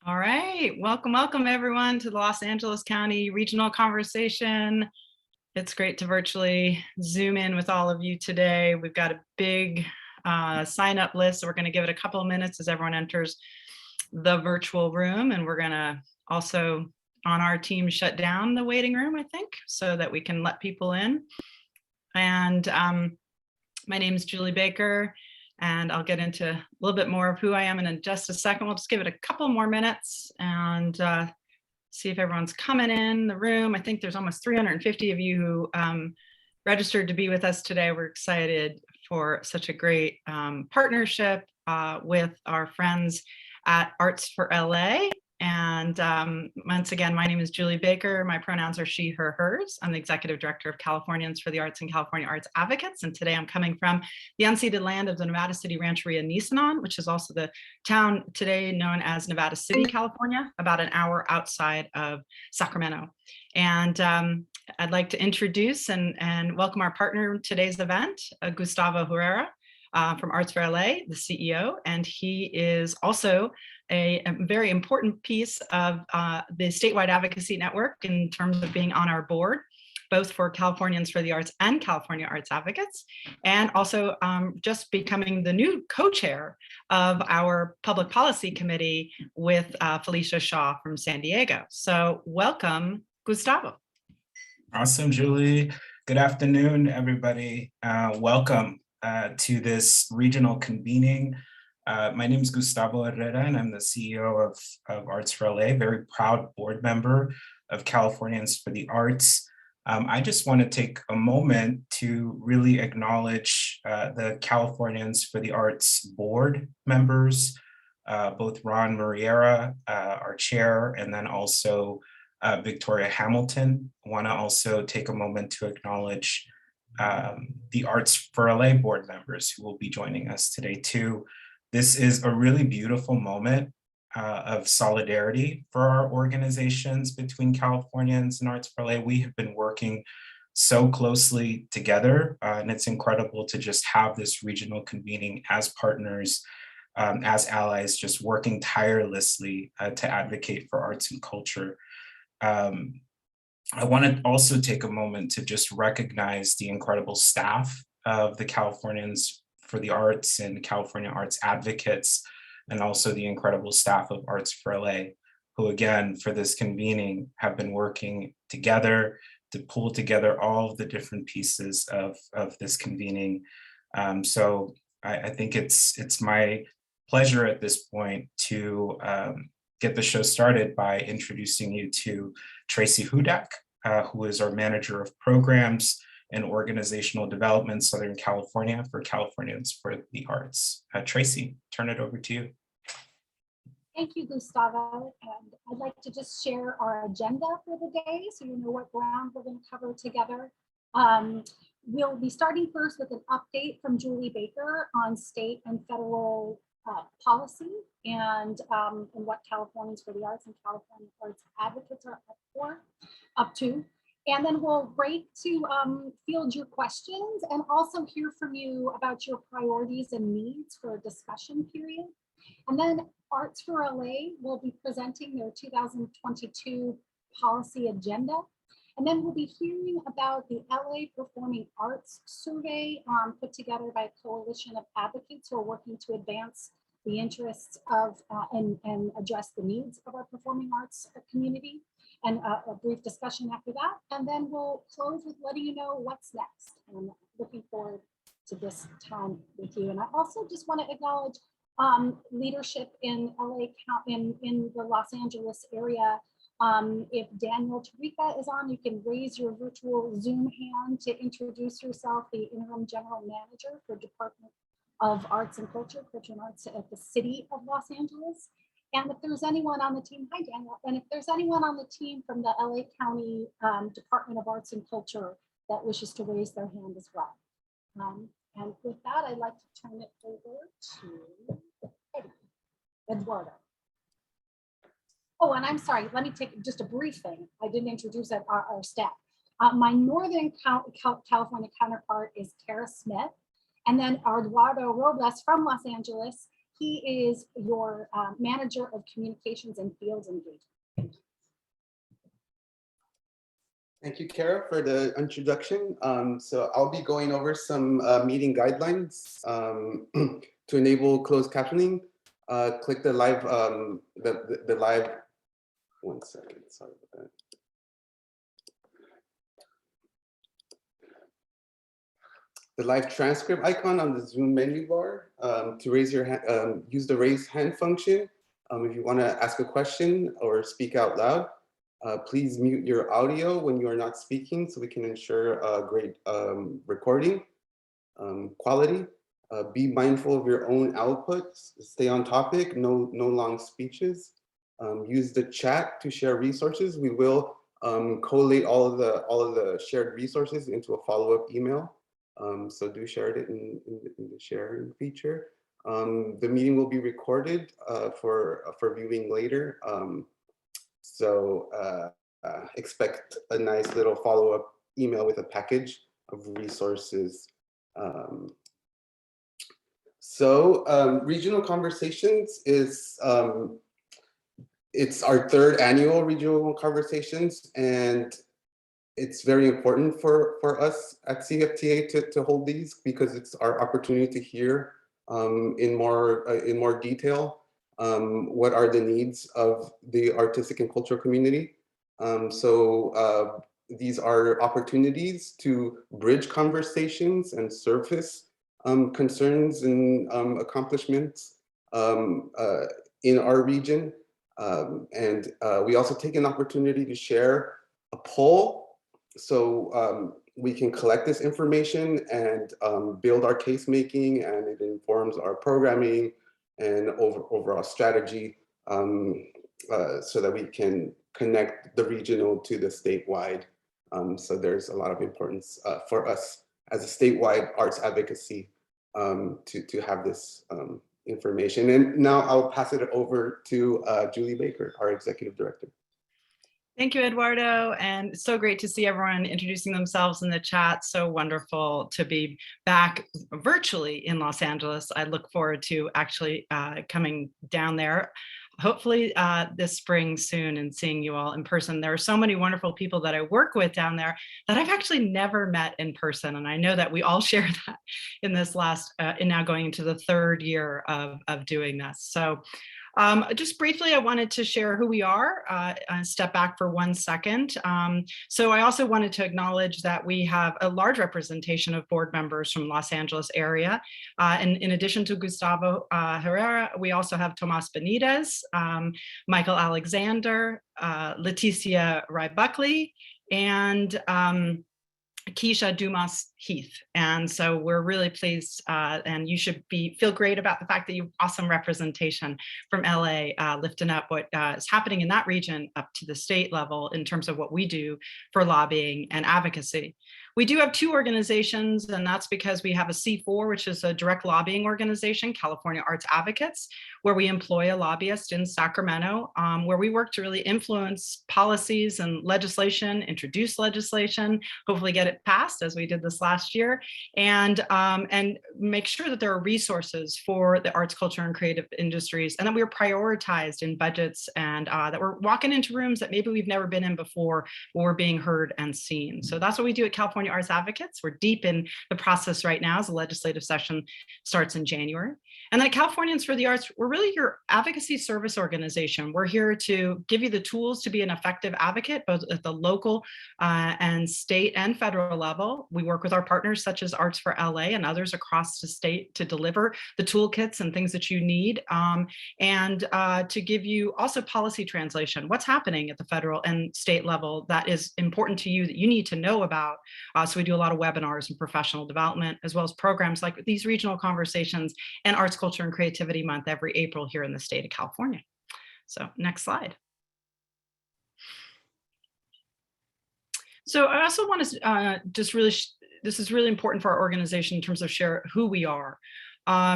All right, welcome everyone to the Los Angeles County Regional Conversation. It's great to virtually Zoom in with all of you today. We've got a big sign up list, so we're going to give it a couple of minutes as everyone enters the virtual room, and we're going to also on our team shut down the waiting room, I think, so that we can let people in. And my name is Julie Baker, and I'll get into a little bit more of who I am in just a second. We'll just give it a couple more minutes and see if everyone's coming in the room. I think there's almost 350 of you who registered to be with us today. We're excited for such a great partnership with our friends at Arts for LA. And once again, my name is Julie Baker. My pronouns are she, her, hers. I'm the Executive Director of Californians for the Arts and California Arts Advocates. And today I'm coming from the unceded land of the Nevada City Rancheria Nisenan, which is also the town today known as Nevada City, California, about an hour outside of Sacramento. And I'd like to introduce and welcome our partner in today's event, Gustavo Herrera from Arts for LA, the CEO. And he is also a very important piece of the statewide advocacy network in terms of being on our board, both for Californians for the Arts and California Arts Advocates, and also just becoming the new co-chair of our public policy committee with Felicia Shaw from San Diego. So welcome, Gustavo. Awesome, Julie. Good afternoon, everybody. Welcome to this regional convening. My name is Gustavo Herrera, and I'm the CEO of Arts for LA, very proud board member of Californians for the Arts. I just want to take a moment to really acknowledge the Californians for the Arts board members, both Ron Muriera, our chair, and then also Victoria Hamilton. I want to also take a moment to acknowledge the Arts for LA board members who will be joining us today too. This is a really beautiful moment of solidarity for our organizations between Californians and Arts for LA. We have been working so closely together, and it's incredible to just have this regional convening as partners, as allies, just working tirelessly to advocate for arts and culture. I want to also take a moment to just recognize the incredible staff of the Californians for the Arts and California Arts Advocates, and also the incredible staff of Arts for LA, who again, for this convening, have been working together to pull together all of the different pieces of this convening. So I think it's my pleasure at this point to get the show started by introducing you to Tracy Hudak, who is our manager of programs and organizational development, Southern California for Californians for the Arts. Tracy, turn it over to you. Thank you, Gustavo. And I'd like to just share our agenda for the day so you know what ground we're going to cover together. We'll be starting first with an update from Julie Baker on state and federal policy and what Californians for the Arts and California Arts Advocates are up to. And then we'll break to field your questions and also hear from you about your priorities and needs for a discussion period. And then Arts for LA will be presenting their 2022 policy agenda. And then we'll be hearing about the LA Performing Arts Survey put together by a coalition of advocates who are working to advance the interests of and address the needs of our performing arts community, and a brief discussion after that. And then we'll close with letting you know what's next. And looking forward to this time with you. And I also just want to acknowledge leadership in LA, in the Los Angeles area. If Daniel Tariqa is on, you can raise your virtual Zoom hand to introduce yourself, the interim general manager for Department of Arts and Culture and Arts at the City of Los Angeles. And if there's anyone on the team, hi Daniel, and if there's anyone on the team from the LA County Department of Arts and Culture that wishes to raise their hand as well. And with that, I'd like to turn it over to Eduardo. Oh, and I'm sorry, let me take just a brief thing. I didn't introduce our staff. My Northern California counterpart is Kara Smith, and then Eduardo Robles from Los Angeles. He is your manager of communications and field engagement. Thank you, Kara, for the introduction. So I'll be going over some meeting guidelines to enable closed captioning. Click the live, the live, one second, sorry about that. The live transcript icon on the Zoom menu bar to raise your hand, use the raise hand function. If you want to ask a question or speak out loud. Please mute your audio when you are not speaking so we can ensure great recording quality. Be mindful of your own outputs. Stay on topic, no long speeches. Use the chat to share resources. We will collate all of the shared resources into a follow-up email. So do share it in the sharing feature. The meeting will be recorded for viewing later. So expect a nice little follow-up email with a package of resources. Regional Conversations is, it's our third annual Regional Conversations, and it's very important for us at CFTA to hold these because it's our opportunity to hear in more detail what are the needs of the artistic and cultural community. These are opportunities to bridge conversations and surface concerns and accomplishments in our region. We also take an opportunity to share a poll so we can collect this information and build our case making, and it informs our programming and overall strategy so that we can connect the regional to the statewide. So there's a lot of importance for us as a statewide arts advocacy to have this information. And now I'll pass it over to Julie Baker, our executive director. Thank you, Eduardo, and so great to see everyone introducing themselves in the chat. So wonderful to be back virtually in Los Angeles. I look forward to actually coming down there, hopefully this spring soon, and seeing you all in person. There are so many wonderful people that I work with down there that I've actually never met in person, and I know that we all share that in this last, and now going into the third year of doing this. So just briefly, I wanted to share who we are, step back for 1 second. So I also wanted to acknowledge that we have a large representation of board members from Los Angeles area. And in addition to Gustavo Herrera, we also have Tomas Benitez, Michael Alexander, Leticia Rai-Buckley, and Keisha Dumas Heath. And so we're really pleased, and you should feel great about the fact that you have awesome representation from LA, lifting up what is happening in that region up to the state level in terms of what we do for lobbying and advocacy. We do have two organizations, and that's because we have a C4, which is a direct lobbying organization, California Arts Advocates, where we employ a lobbyist in Sacramento, where we work to really influence policies and legislation, introduce legislation, hopefully get it passed as we did this last year, and make sure that there are resources for the arts, culture, and creative industries, and that we are prioritized in budgets, and that we're walking into rooms that maybe we've never been in before, where we're being heard and seen. So that's what we do at California Arts Advocates. We're deep in the process right now as the legislative session starts in January. And then at Californians for the Arts, we're really your advocacy service organization. We're here to give you the tools to be an effective advocate, both at the local and state and federal level. We work with our partners such as Arts for LA and others across the state to deliver the toolkits and things that you need, and to give you also policy translation. What's happening at the federal and state level that is important to you that you need to know about. So we do a lot of webinars and professional development, as well as programs like these regional conversations and Arts, Culture, and Creativity Month every April here in the state of California. So next slide. So I also want to just really, this is really important for our organization in terms of share who we are.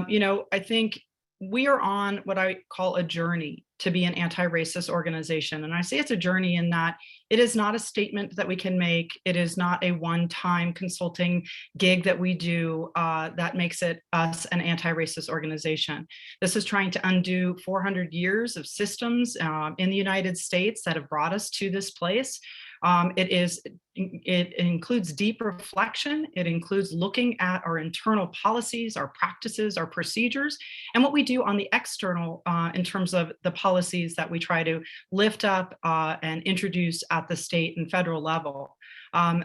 You know, I think we are on what I call a journey to be an anti-racist organization. And I say it's a journey in that it is not a statement that we can make. It is not a one-time consulting gig that we do that makes it us an anti-racist organization. This is trying to undo 400 years of systems in the United States that have brought us to this place. It includes deep reflection. It includes looking at our internal policies, our practices, our procedures, and what we do on the external in terms of the policies that we try to lift up and introduce at the state and federal level.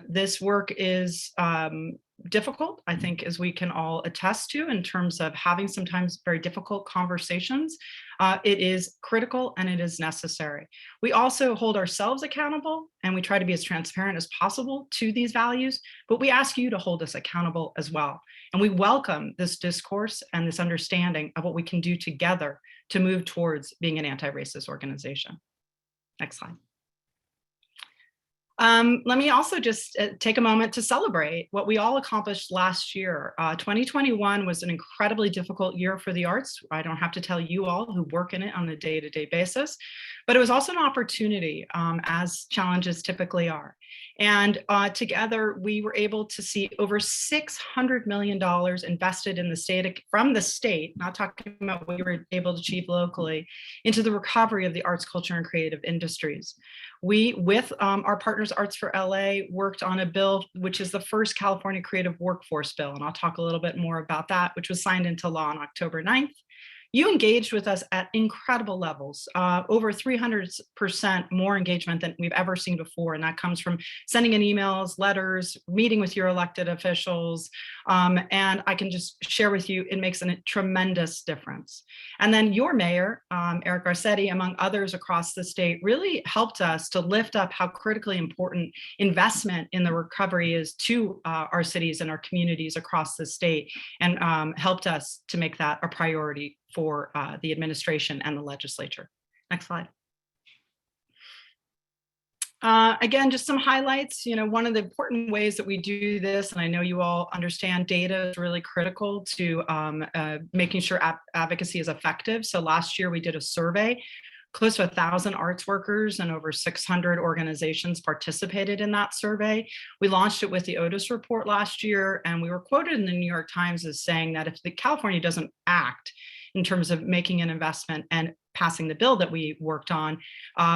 This work is difficult, I think, as we can all attest to, in terms of having sometimes very difficult conversations. It is critical and it is necessary. We also hold ourselves accountable and we try to be as transparent as possible to these values, but we ask you to hold us accountable as well. And we welcome this discourse and this understanding of what we can do together to move towards being an anti-racist organization. Next slide. Let me also just take a moment to celebrate what we all accomplished last year. 2021 was an incredibly difficult year for the arts. I don't have to tell you all who work in it on a day-to-day basis, but it was also an opportunity, as challenges typically are. And together, we were able to see over $600 million invested in the state, from the state, not talking about what we were able to achieve locally, into the recovery of the arts, culture, and creative industries. We, with our partners, Arts for LA, worked on a bill, which is the first California Creative Workforce Bill. And I'll talk a little bit more about that, which was signed into law on October 9th. You engaged with us at incredible levels, over 300% more engagement than we've ever seen before. And that comes from sending in emails, letters, meeting with your elected officials. And I can just share with you, it makes a tremendous difference. And then your mayor, Eric Garcetti, among others across the state, really helped us to lift up how critically important investment in the recovery is to our cities and our communities across the state, and helped us to make that a priority for the administration and the legislature. Next slide. Again, just some highlights. You know, one of the important ways that we do this, and I know you all understand, data is really critical to making sure advocacy is effective. So last year we did a survey. Close to 1,000 arts workers and over 600 organizations participated in that survey. We launched it with the Otis report last year, and we were quoted in the New York Times as saying that if California doesn't act in terms of making an investment and passing the bill that we worked on,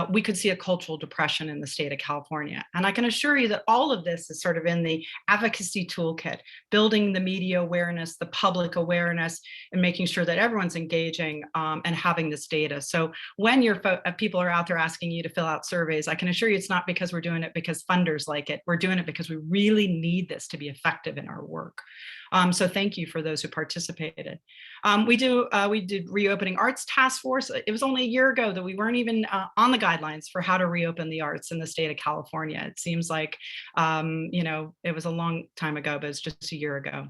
we could see a cultural depression in the state of California. And I can assure you that all of this is sort of in the advocacy toolkit, building the media awareness, the public awareness, and making sure that everyone's engaging and having this data. So when your people are out there asking you to fill out surveys, I can assure you it's not because we're doing it because funders like it. We're doing it because we really need this to be effective in our work. So thank you for those who participated. We did Reopening Arts Task Force. It was only a year ago that we weren't even on the guidelines for how to reopen the arts in the state of California. It seems like, you know, it was a long time ago, but it's just a year ago.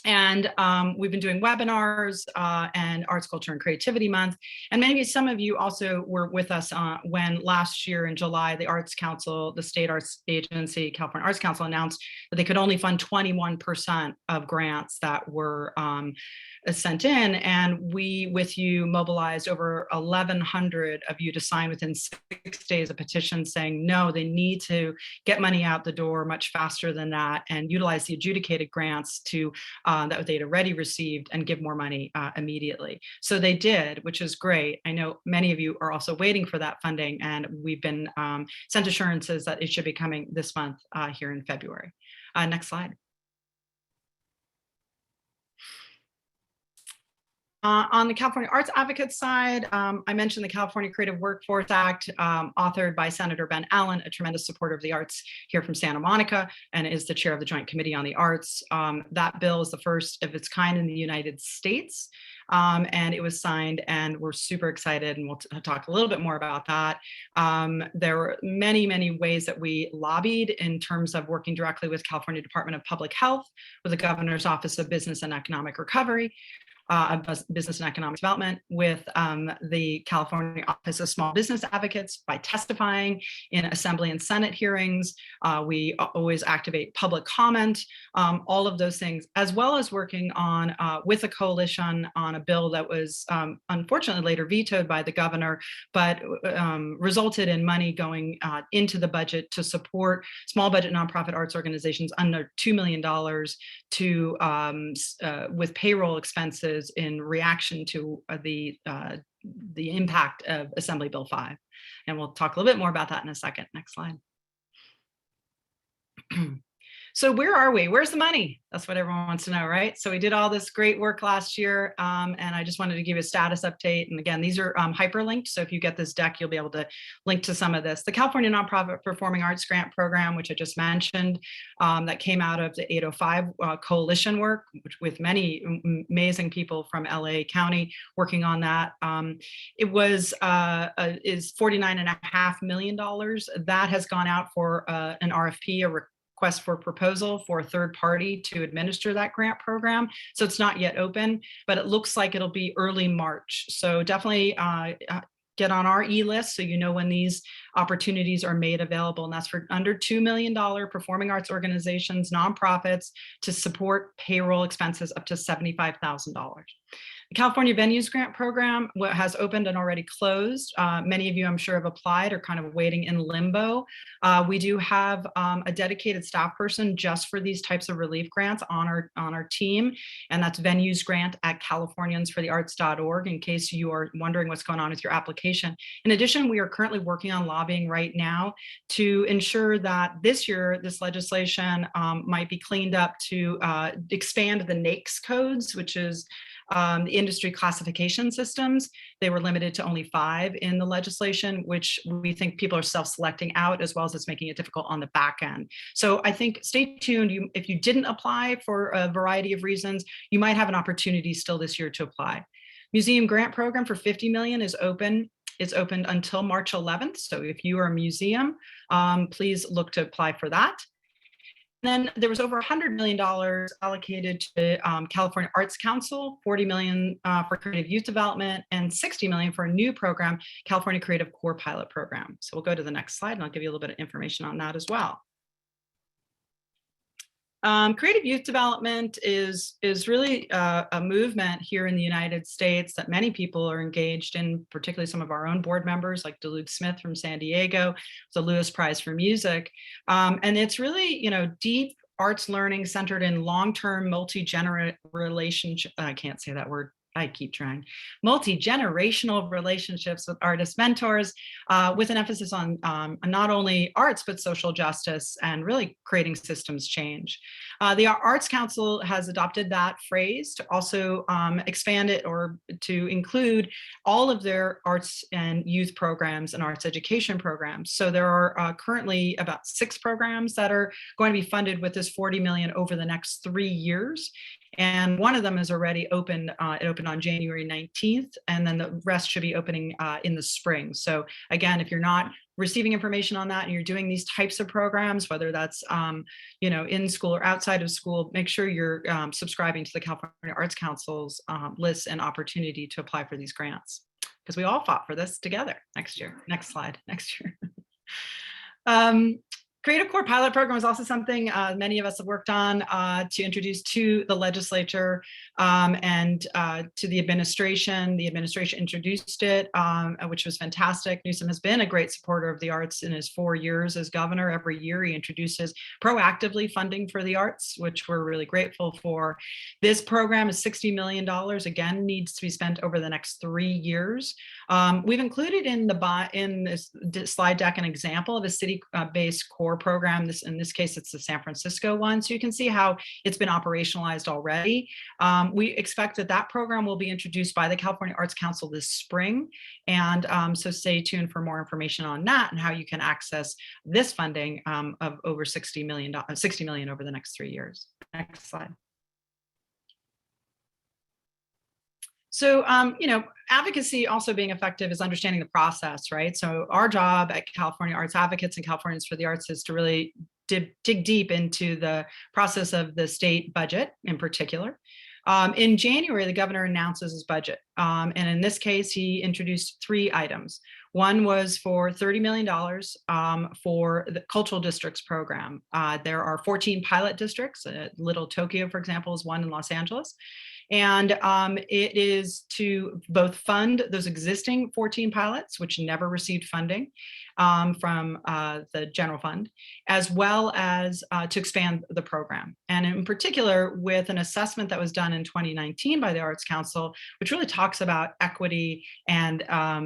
And we've been doing webinars and Arts, Culture, and Creativity Month. And maybe some of you also were with us when last year in July, the Arts Council, the State Arts Agency, California Arts Council, announced that they could only fund 21% of grants that were sent in. And we, with you, mobilized over 1,100 of you to sign within 6 days a petition saying, no, they need to get money out the door much faster than that and utilize the adjudicated grants to that they'd already received and give more money immediately. So they did, which is great. I know many of you are also waiting for that funding, and we've been sent assurances that it should be coming this month here in February. Next slide. On the California Arts Advocate side, I mentioned the California Creative Workforce Act, authored by Senator Ben Allen, a tremendous supporter of the arts here from Santa Monica, and is the chair of the Joint Committee on the Arts. That bill is the first of its kind in the United States, and it was signed, and we're super excited, and we'll talk a little bit more about that. There were many, many ways that we lobbied in terms of working directly with California Department of Public Health, with the Governor's Office of Business and Economic Recovery, Business and Economic Development with the California Office of Small Business Advocates by testifying in Assembly and Senate hearings. We always activate public comment, all of those things, as well as working on with a coalition on a bill that was unfortunately later vetoed by the governor, but resulted in money going into the budget to support small budget nonprofit arts organizations under $2 million to with payroll expenses in reaction to the impact of Assembly Bill 5. And we'll talk a little bit more about that in a second. Next slide. So where are we? Where's the money? That's what everyone wants to know, right? So we did all this great work last year, and I just wanted to give you a status update. And again, these are hyperlinked. So if you get this deck, you'll be able to link to some of this. The California Nonprofit Performing Arts Grant Program, which I just mentioned, that came out of the 805 coalition work, which with many amazing people from LA County working on that. It was is $49.5 million. That has gone out for an RFP, a request for proposal for a third party to administer that grant program. So it's not yet open, but it looks like it'll be early March. So definitely get on our e-list so you know when these opportunities are made available. And that's for under $2 million performing arts organizations, nonprofits, to support payroll expenses up to $75,000. The California Venues Grant Program has opened and already closed. Many of you, I'm sure, have applied or kind of waiting in limbo. We do have a dedicated staff person just for these types of relief grants on our team, and that's venuesgrant@californiansforthearts.org in case you are wondering what's going on with your application. In addition, we are currently working on lobbying right now to ensure that this year, this legislation might be cleaned up to expand the NAICS codes, which is the industry classification systems. They were limited to only 5 in the legislation, which we think people are self-selecting out, as well as it's making it difficult on the back end. So I think stay tuned. If you didn't apply for a variety of reasons, you might have an opportunity still this year to apply. Museum grant program for $50 million is open. It's opened until March 11th. So if you are a museum, please look to apply for that. Then there was over $100 million allocated to California Arts Council, $40 million for creative youth development, and $60 million for a new program, California Creative Core Pilot Program. So we'll go to the next slide and I'll give you a little bit of information on that as well. Creative youth development is really a movement here in the United States that many people are engaged in, particularly some of our own board members like Duluth Smith from San Diego, the Lewis Prize for Music. And it's really, deep arts learning centered in long-term multi-generational relationship. I can't say that word. I keep trying. Multi-generational relationships with artist mentors, with an emphasis on not only arts, but social justice and really creating systems change. The Arts Council has adopted that phrase to also expand it or to include all of their arts and youth programs and arts education programs. So there are currently about 6 programs that are going to be funded with this $40 million over the next 3 years. And one of them is already opened. It opened on January 19th, and then the rest should be opening in the spring. So again, if you're not receiving information on that and you're doing these types of programs, whether that's in school or outside of school, make sure you're subscribing to the California Arts Council's list and opportunity to apply for these grants, because we all fought for this together. Next year. Next slide. Next year. Creative Core Pilot Program is also something many of us have worked on to introduce to the legislature and to the administration. The administration introduced it, which was fantastic. Newsom has been a great supporter of the arts in his 4 years as governor. Every year he introduces proactively funding for the arts, which we're really grateful for. This program is $60 million, again, needs to be spent over the next 3 years. We've included in this slide deck an example of a city-based core program. In this case, it's the San Francisco one. So you can see how it's been operationalized already. We expect that program will be introduced by the California Arts Council this spring. And so stay tuned for more information on that and how you can access this funding of over $60 million over the next 3 years. Next slide. So, advocacy also being effective is understanding the process, right? So our job at California Arts Advocates and Californians for the Arts is to really dig deep into the process of the state budget in particular. In January, the governor announces his budget. And in this case, he introduced 3 items. One was for $30 million for the cultural districts program. There are 14 pilot districts. Little Tokyo, for example, is one in Los Angeles. And it is to both fund those existing 14 pilots, which never received funding from the general fund, as well as to expand the program. And in particular, with an assessment that was done in 2019 by the Arts Council, which really talks about equity and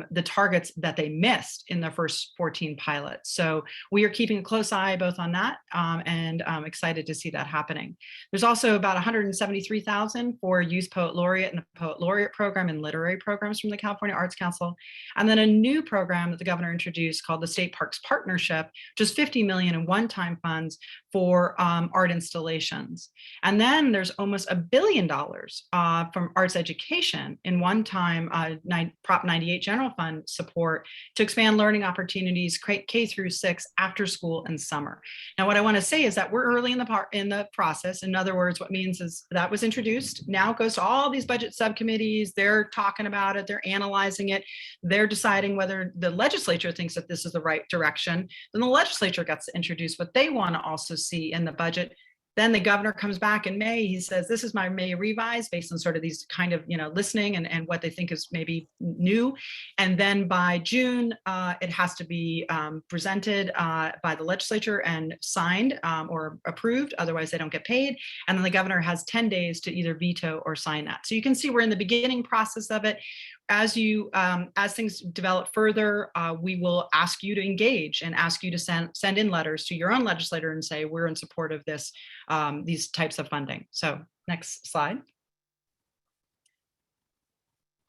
the targets that they missed in the first 14 pilots. So we are keeping a close eye both on that and I'm excited to see that happening. There's also about $173,000 for Youth Poet Laureate and the Poet Laureate program and literary programs from the California Arts Council. And then a new program that the governor introduced called the State Parks Partnership, just $50 million in one-time funds for art installations. And then there's almost $1 billion from arts education in one-time Prop 98 general fund support to expand learning opportunities K through 6 after school and summer. Now, what I want to say is that we're early in the process. In other words, what means is that was introduced. Now it goes to all these budget subcommittees. They're talking about it. They're analyzing it. They're deciding whether the legislature thinks that this is the right direction. Then the legislature gets to introduce what they want to also see in the budget. Then the governor comes back in May. He says, this is my May revise based on sort of these kind of, listening and what they think is maybe new. And then by June, it has to be presented by the legislature and signed or approved. Otherwise, they don't get paid. And then the governor has 10 days to either veto or sign that. So you can see we're in the beginning process of it. As things develop further, we will ask you to engage and ask you to send in letters to your own legislator and say, we're in support of this, these types of funding. So next slide.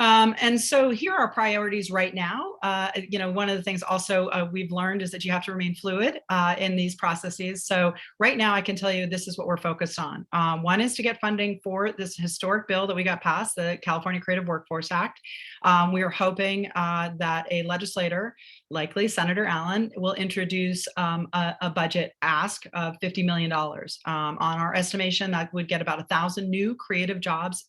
And so here are priorities right now. One of the things also we've learned is that you have to remain fluid in these processes. So right now I can tell you this is what we're focused on. One is to get funding for this historic bill that we got passed, the California Creative Workforce Act. We are hoping that a legislator, likely Senator Allen, will introduce a budget ask of $50 million. On our estimation, that would get about 1,000 new creative jobs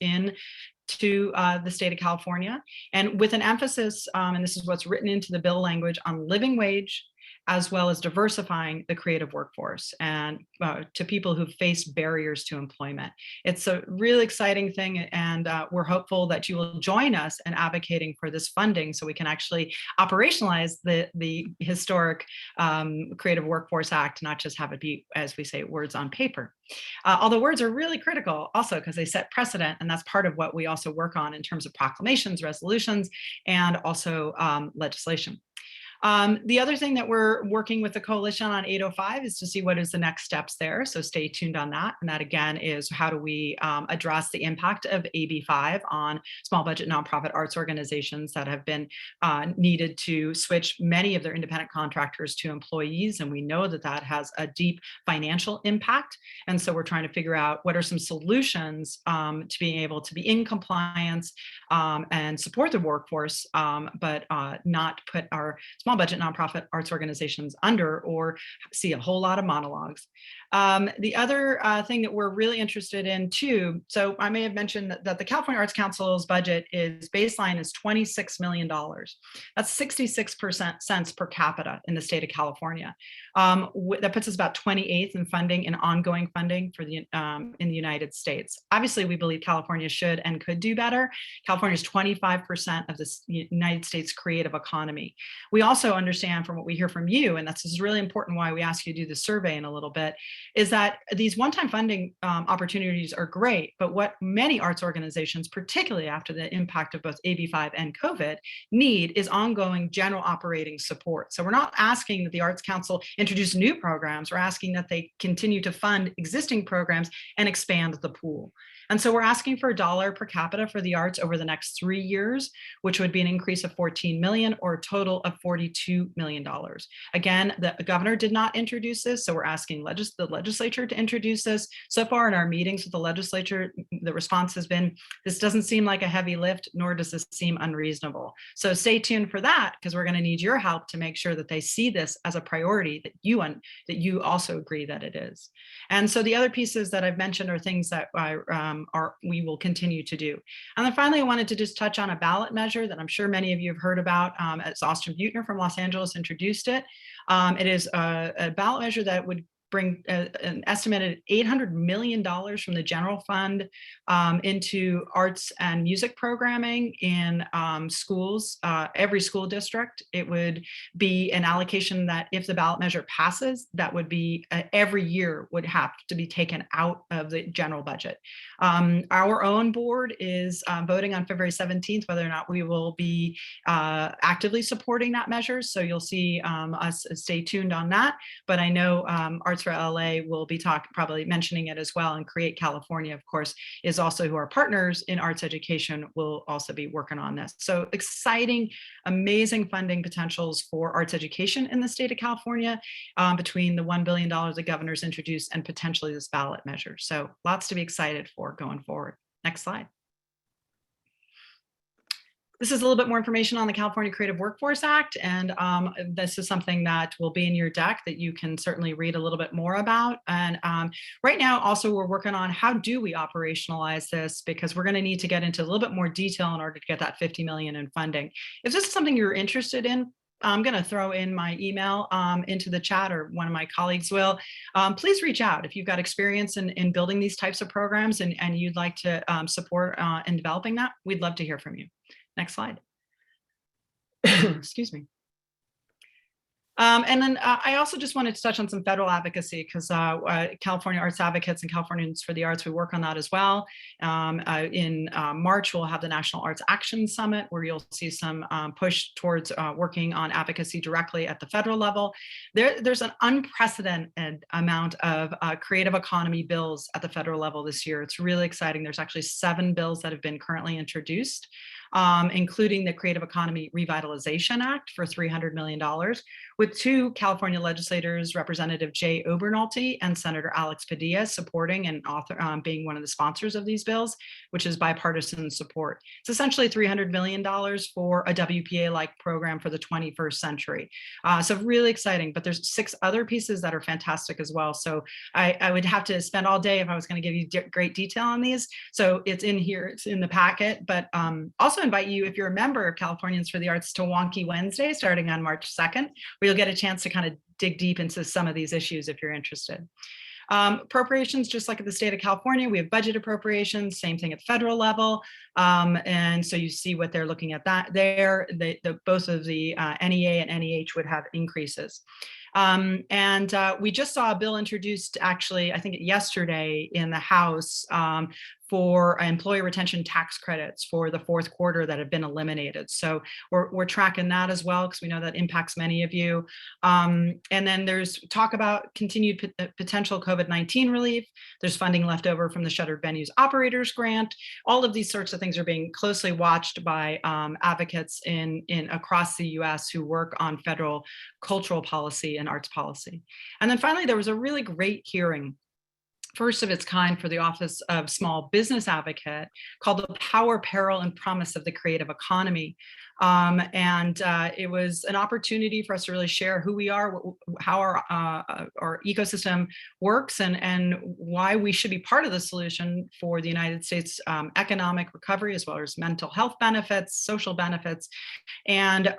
to the state of California, and with an emphasis, and this is what's written into the bill language, on living wage, as well as diversifying the creative workforce and to people who face barriers to employment. It's a really exciting thing, and we're hopeful that you will join us in advocating for this funding so we can actually operationalize the historic Creative Workforce Act, not just have it be, as we say, words on paper. Although words are really critical also because they set precedent, and that's part of what we also work on in terms of proclamations, resolutions, and also legislation. The other thing that we're working with the coalition on 805 is to see what is the next steps there. So stay tuned on that. And that again is how do we address the impact of AB5 on small budget nonprofit arts organizations that have been needed to switch many of their independent contractors to employees. And we know that that has a deep financial impact. And so we're trying to figure out what are some solutions to being able to be in compliance and support the workforce, but not put our small budget nonprofit arts organizations under or see a whole lot of monologues. The other thing that we're really interested in too, so I may have mentioned that the California Arts Council's budget is baseline is $26 million. That's 66% per capita in the state of California. That puts us about 28th in funding and ongoing funding for the in the United States. Obviously, we believe California should and could do better. California is 25% of the United States creative economy. We also understand from what we hear from you, and this is really important why we ask you to do the survey in a little bit, is that these one-time funding opportunities are great, but what many arts organizations, particularly after the impact of both AB5 and COVID, need is ongoing general operating support. So we're not asking that the Arts Council introduce new programs, we're asking that they continue to fund existing programs and expand the pool. And so we're asking for $1 per capita for the arts over the next 3 years, which would be an increase of 14 million or a total of $42 million. Again, the governor did not introduce this, so we're asking the legislature to introduce this. So far in our meetings with the legislature, the response has been, this doesn't seem like a heavy lift, nor does this seem unreasonable. So stay tuned for that, because we're going to need your help to make sure that they see this as a priority, that you also agree that it is. And so the other pieces that I've mentioned are things that we will continue to do. And then finally, I wanted to just touch on a ballot measure that I'm sure many of you have heard about, as Austin Buettner from Los Angeles introduced it. It is a ballot measure that would bring an estimated $800 million from the general fund into arts and music programming in schools, every school district. It would be an allocation that, if the ballot measure passes, that would be every year would have to be taken out of the general budget. Our own board is voting on February 17th whether or not we will be actively supporting that measure. So you'll see us stay tuned on that. But I know Arts for LA will be probably mentioning it as well, and Create California, of course, is also who are partners in arts education, will also be working on this. So exciting, amazing funding potentials for arts education in the state of California, between the $1 billion the governor's introduced and potentially this ballot measure. So lots to be excited for going forward. Next slide. This is a little bit more information on the California Creative Workforce Act, and this is something that will be in your deck that you can certainly read a little bit more about. And right now, also, we're working on how do we operationalize this, because we're going to need to get into a little bit more detail in order to get that $50 million in funding. If this is something you're interested in, I'm going to throw in my email into the chat, or one of my colleagues will. Please reach out if you've got experience in building these types of programs and you'd like to support in developing that. We'd love to hear from you. Next slide. Excuse me. And then I also just wanted to touch on some federal advocacy, because California Arts Advocates and Californians for the Arts, we work on that as well. In March, we'll have the National Arts Action Summit, where you'll see some push towards working on advocacy directly at the federal level. There's an unprecedented amount of creative economy bills at the federal level this year. It's really exciting. There's actually 7 bills that have been currently introduced, including the Creative Economy Revitalization Act for $300 million, with 2 California legislators, Representative Jay Obernolte and Senator Alex Padilla, supporting and being one of the sponsors of these bills, which is bipartisan support. It's essentially $300 million for a WPA-like program for the 21st century. So really exciting, but there's 6 other pieces that are fantastic as well. So I would have to spend all day if I was going to give you great detail on these. So it's in here, it's in the packet, but also invite you, if you're a member of Californians for the Arts, to Wonky Wednesday starting on March 2nd, where you'll get a chance to kind of dig deep into some of these issues if you're interested. Appropriations, just like at the state of California, we have budget appropriations, same thing at federal level. And so you see what they're looking at that there. Both of the NEA and NEH would have increases. We just saw a bill introduced, actually, I think yesterday in the House, for employee retention tax credits for the 4th quarter that have been eliminated. So we're tracking that as well, because we know that impacts many of you. And then there's talk about continued potential COVID-19 relief. There's funding left over from the Shuttered Venues Operators Grant. All of these sorts of things are being closely watched by advocates in across the US who work on federal cultural policy and arts policy. And then finally, there was a really great hearing, first of its kind for the Office of Small Business Advocate, called The Power, Peril, and Promise of the Creative Economy. It was an opportunity for us to really share who we are, how our ecosystem works, and why we should be part of the solution for the United States economic recovery, as well as mental health benefits, social benefits, and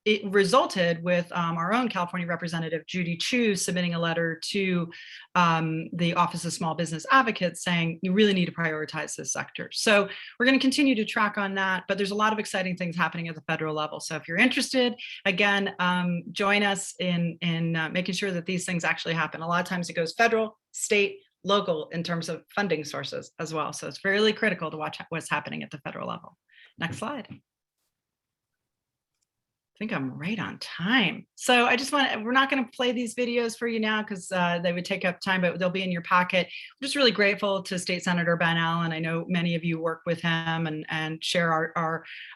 it resulted with our own California representative, Judy Chu, submitting a letter to the Office of Small Business Advocates saying, you really need to prioritize this sector. So we're going to continue to track on that, but there's a lot of exciting things happening at the federal level. So if you're interested, again, join us in making sure that these things actually happen. A lot of times it goes federal, state, local in terms of funding sources as well. So it's really critical to watch what's happening at the federal level. Next slide. I think I'm right on time. So I just we're not going to play these videos for you now because they would take up time, but they'll be in your packet. I'm just really grateful to State Senator Ben Allen. I know many of you work with him and share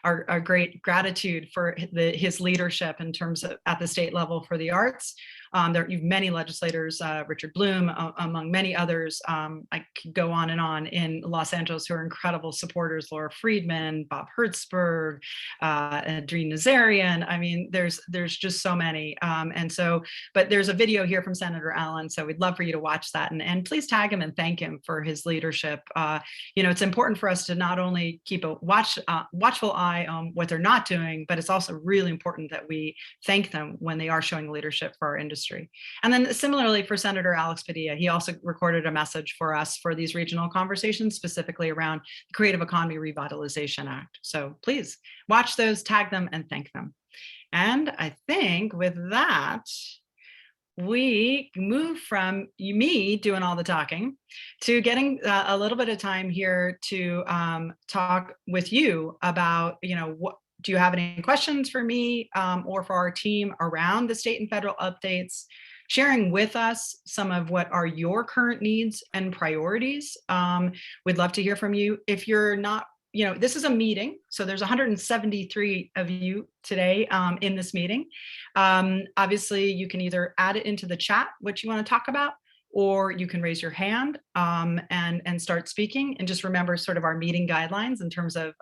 our great gratitude for his leadership in terms of at the state level for the arts. There are many legislators, Richard Bloom, among many others. I could go on and on in Los Angeles who are incredible supporters, Laura Friedman, Bob Hertzberg, Adrien Nazarian. I mean, there's just so many. But there's a video here from Senator Allen, so we'd love for you to watch that, and please tag him and thank him for his leadership. It's important for us to not only keep a watchful eye on what they're not doing, but it's also really important that we thank them when they are showing leadership for our industry. And then similarly for Senator Alex Padilla, he also recorded a message for us for these regional conversations, specifically around the Creative Economy Revitalization Act. So please watch those, tag them, and thank them. And I think with that, we move from me doing all the talking to getting a little bit of time here to talk with you about, what do you have any questions for me or for our team around the state and federal updates, sharing with us some of what are your current needs and priorities. We'd love to hear from you. If you're not, this is a meeting, so there's 173 of you today in this meeting. Obviously, you can either add it into the chat, what you want to talk about, or you can raise your hand and start speaking. And just remember sort of our meeting guidelines in terms of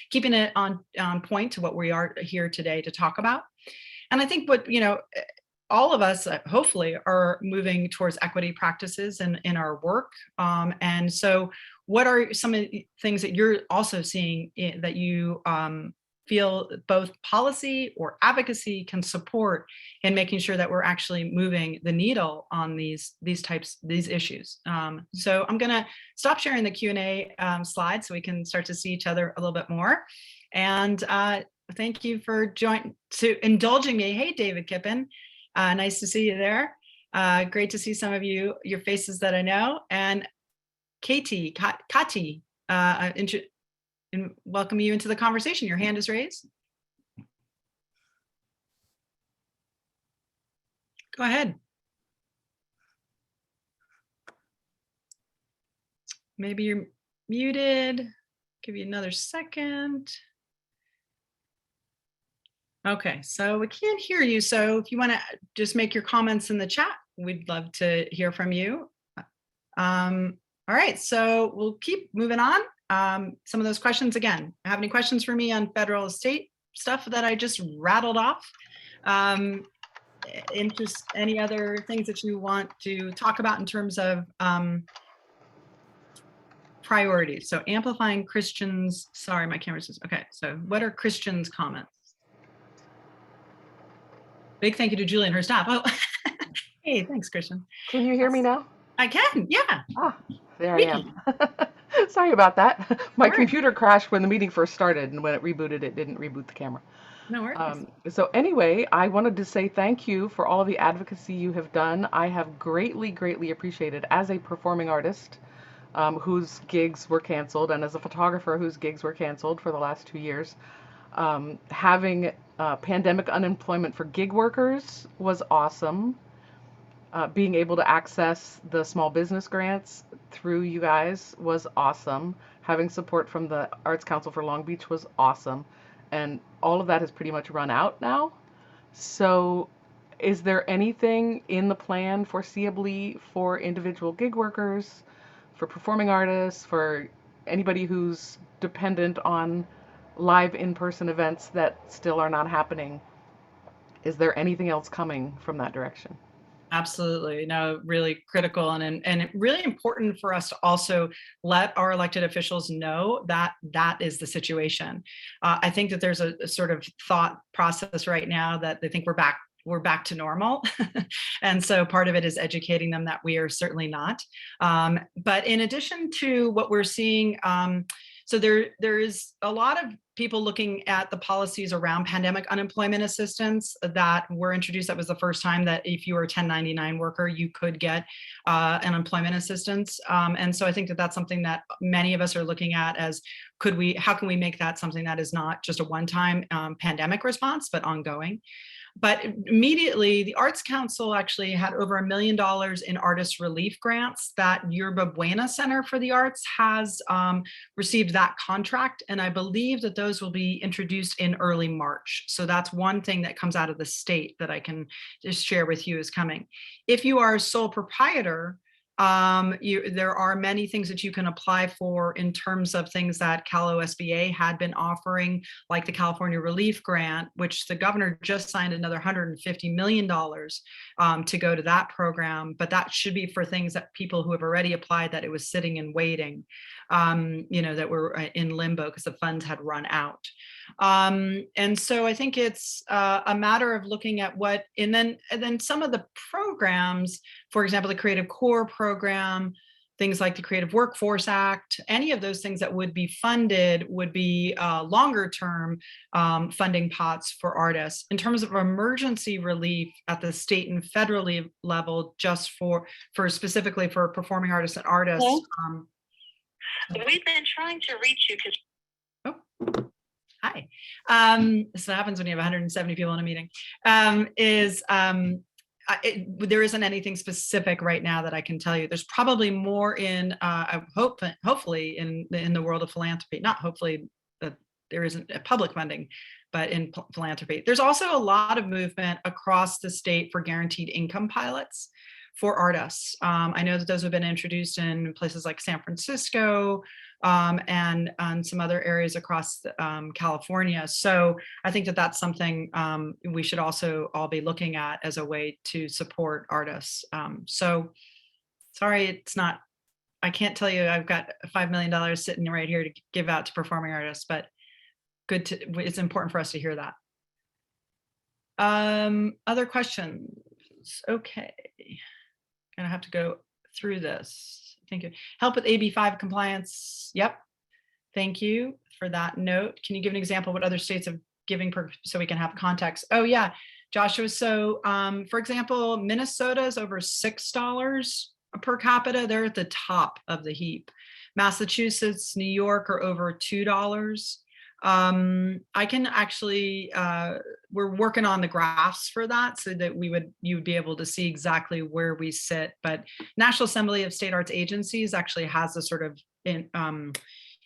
keeping it on point to what we are here today to talk about. And I think what, all of us hopefully are moving towards equity practices in our work. And so what are some of the things that you're also seeing that you feel both policy or advocacy can support in making sure that we're actually moving the needle on these issues? So I'm going to stop sharing the Q&A slide so we can start to see each other a little bit more. And thank you for indulging me. Hey, David Kippen. Nice to see you there. Great to see some of you, your faces that I know. And Kati, and welcome you into the conversation. Your hand is raised. Go ahead. Maybe you're muted. Give you another second. Okay, so we can't hear you. So if you want to just make your comments in the chat, we'd love to hear from you. All right, so we'll keep moving on. Some of those questions again. Have any questions for me on federal state stuff that I just rattled off? Any other things that you want to talk about in terms of priorities? So amplifying Christians. Sorry, my camera says okay. So what are Christians' comments? Big thank you to Julie and her staff. Oh, hey, thanks, Christian. Can you hear me now? I can, yeah. Ah, there I am. Sorry about that. My computer crashed when the meeting first started, and when it rebooted, it didn't reboot the camera. No worries. So anyway, I wanted to say thank you for all the advocacy you have done. I have greatly appreciated as a performing artist whose gigs were canceled, and as a photographer whose gigs were canceled for the last 2 years. Having pandemic unemployment for gig workers was awesome. Being able to access the small business grants through you guys was awesome. Having support from the Arts Council for Long Beach was awesome. And all of that has pretty much run out now. So is there anything in the plan foreseeably for individual gig workers, for performing artists, for anybody who's dependent on live in-person events that still are not happening? Is there anything else coming from that direction? Absolutely. No, really critical and really important for us to also let our elected officials know that that is the situation. I think that there's a sort of thought process right now that they think we're back to normal. And so part of it is educating them that we are certainly not. But in addition to what we're seeing, so there is a lot of people looking at the policies around pandemic unemployment assistance that were introduced. That was the first time that if you were a 1099 worker, you could get unemployment assistance. And so I think that that's something that many of us are looking at as how can we make that something that is not just a one-time pandemic response, but ongoing. But immediately, the Arts Council actually had over $1 million in artist relief grants that Yerba Buena Center for the Arts has received that contract. And I believe that those will be introduced in early March. So that's one thing that comes out of the state that I can just share with you is coming. If you are a sole proprietor, there are many things that you can apply for in terms of things that Cal OSBA had been offering, like the California Relief Grant, which the governor just signed another $150 million to go to that program. But that should be for things that people who have already applied that it was sitting and waiting, that were in limbo because the funds had run out. And so I think it's a matter of looking at what, and then some of the programs, for example, the Creative Core program, things like the Creative Workforce Act, any of those things that would be funded would be longer term funding pots for artists. In terms of emergency relief at the state and federal level, just for specifically for performing artists and artists. We've been trying to reach you because. Hi. This happens when you have 170 people in a meeting. There isn't anything specific right now that I can tell you. There's probably more in, hopefully in the world of philanthropy. Not hopefully that there isn't a public funding, but in philanthropy. There's also a lot of movement across the state for guaranteed income pilots for artists. I know that those have been introduced in places like San Francisco and some other areas across California. So I think that that's something we should also all be looking at as a way to support artists. So sorry, it's not, I can't tell you I've got $5 million sitting right here to give out to performing artists, but it's important for us to hear that. Other questions? Okay. Gonna have to go through this. Thank you. Help with AB5 compliance. Yep. Thank you for that note. Can you give an example of what other states have giving so we can have context? Oh yeah, Joshua. So for example, Minnesota is over $6 per capita. They're at the top of the heap. Massachusetts, New York are over $2. I can actually, we're working on the graphs for that so that you would be able to see exactly where we sit. But National Assembly of State Arts Agencies actually has a sort of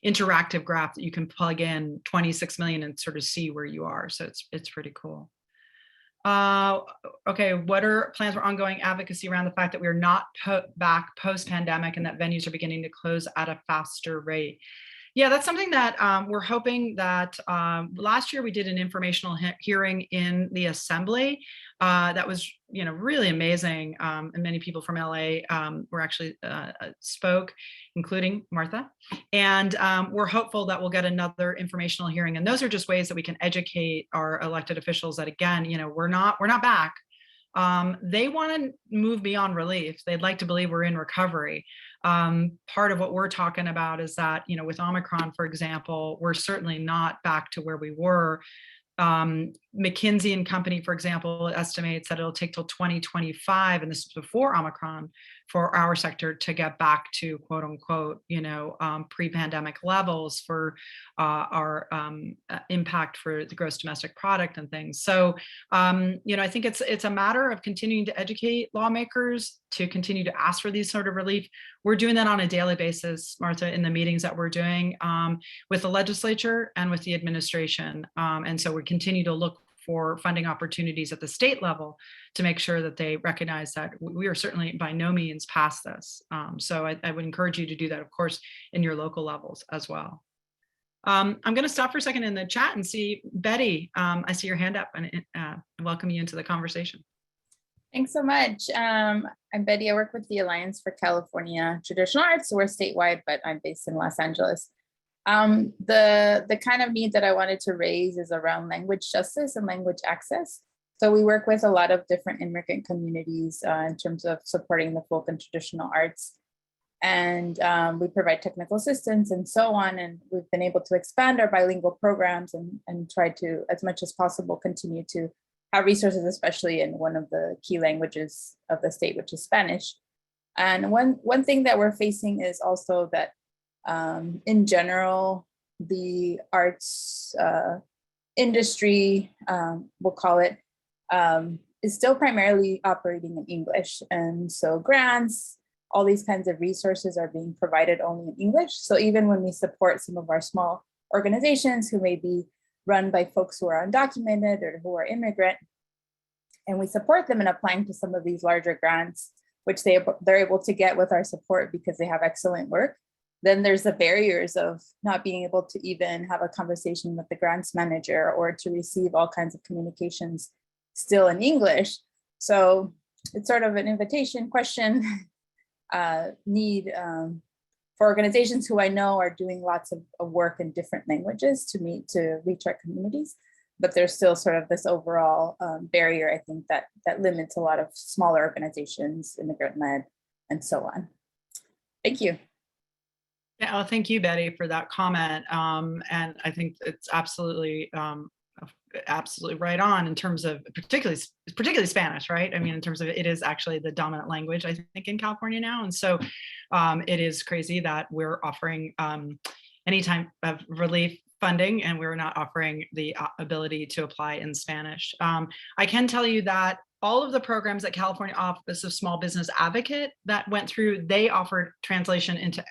interactive graph that you can plug in 26 million and sort of see where you are. So it's pretty cool. Okay, what are plans for ongoing advocacy around the fact that we're not back post-pandemic and that venues are beginning to close at a faster rate? Yeah, that's something that we're hoping that last year we did an informational hearing in the Assembly that was, really amazing. And many people from LA were actually spoke, including Martha. And we're hopeful that we'll get another informational hearing. And those are just ways that we can educate our elected officials that, again, we're not back. They want to move beyond relief. They'd like to believe we're in recovery. Part of what we're talking about is that, with Omicron, for example, we're certainly not back to where we were. McKinsey and Company, for example, estimates that it'll take till 2025, and this is before Omicron, for our sector to get back to quote unquote, pre-pandemic levels for our impact for the gross domestic product and things. So, I think it's a matter of continuing to educate lawmakers to continue to ask for these sort of relief. We're doing that on a daily basis, Martha, in the meetings that we're doing with the legislature and with the administration. And so we continue to look for funding opportunities at the state level to make sure that they recognize that we are certainly by no means past this. So I would encourage you to do that, of course, in your local levels as well. I'm going to stop for a second in the chat and see Betty. I see your hand up and welcome you into the conversation. Thanks so much. I'm Betty. I work with the Alliance for California Traditional Arts. So we're statewide, but I'm based in Los Angeles. The kind of need that I wanted to raise is around language justice and language access. So we work with a lot of different immigrant communities in terms of supporting the folk and traditional arts. And we provide technical assistance and so on. And we've been able to expand our bilingual programs and try to, as much as possible, continue to have resources, especially in one of the key languages of the state, which is Spanish. And one thing that we're facing is also that in general, the arts industry, we'll call it, is still primarily operating in English. And so grants, all these kinds of resources are being provided only in English. So even when we support some of our small organizations who may be run by folks who are undocumented or who are immigrant, and we support them in applying to some of these larger grants, which they're able to get with our support because they have excellent work, then there's the barriers of not being able to even have a conversation with the grants manager or to receive all kinds of communications still in English. So it's sort of an invitation question need for organizations who I know are doing lots of work in different languages to reach our communities. But there's still sort of this overall barrier, I think, that limits a lot of smaller organizations, immigrant-led, and so on. Thank you. Yeah, well, thank you, Betty, for that comment. And I think it's absolutely right on in terms of particularly Spanish, right? I mean, in terms of it is actually the dominant language, I think, in California now. And so it is crazy that we're offering any type of relief funding and we're not offering the ability to apply in Spanish. I can tell you that all of the programs that California Office of Small Business Advocate that went through, they offered translation into,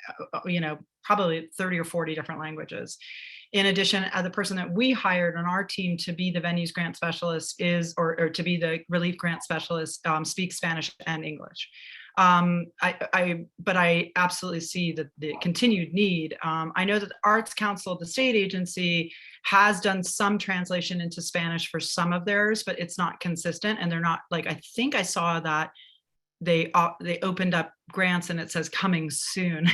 probably 30 or 40 different languages. In addition, the person that we hired on our team to be the venues grant specialist or to be the relief grant specialist speaks Spanish and English. But I absolutely see the continued need. I know that the Arts Council, the state agency, has done some translation into Spanish for some of theirs, but it's not consistent. And they're not like, I think I saw that they opened up grants and it says coming soon.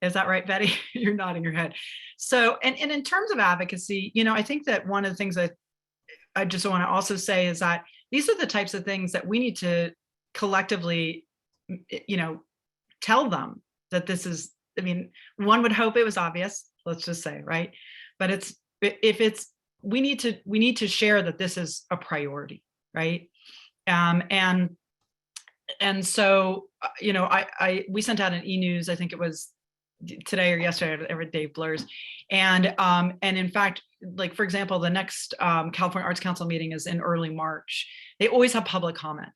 Is that right, Betty? You're nodding your head. So, and in terms of advocacy, I think that one of the things that I just want to also say is that these are the types of things that we need to collectively tell them that this is, one would hope it was obvious, let's just say, right? But we need to share that this is a priority, right? And so, we sent out an e-news, I think it was today or yesterday, every day blurs. And in fact, like, for example, the next California Arts Council meeting is in early March. They always have public comment.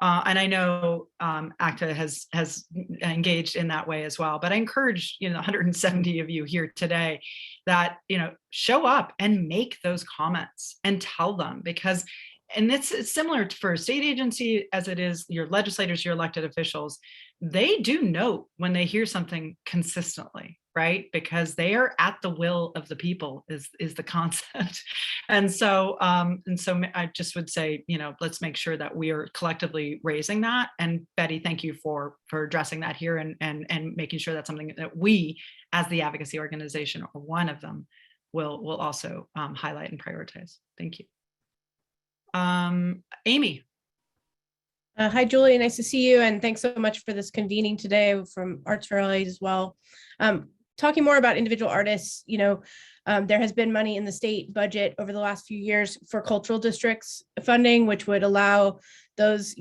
And I know ACTA has engaged in that way as well. But I encourage 170 of you here today that show up and make those comments and tell them, because it's similar for a state agency as it is your legislators, your elected officials. They do note when they hear something consistently, right? Because they are at the will of the people is the concept. And so I just would say, let's make sure that we are collectively raising that. And Betty, thank you for addressing that here and making sure that's something that we, as the advocacy organization, or one of them, will also highlight and prioritize. Thank you. Amy. Hi, Julie, nice to see you. And thanks so much for this convening today from Arts for LA as well. Talking more about individual artists, there has been money in the state budget over the last few years for cultural districts funding, which would allow those,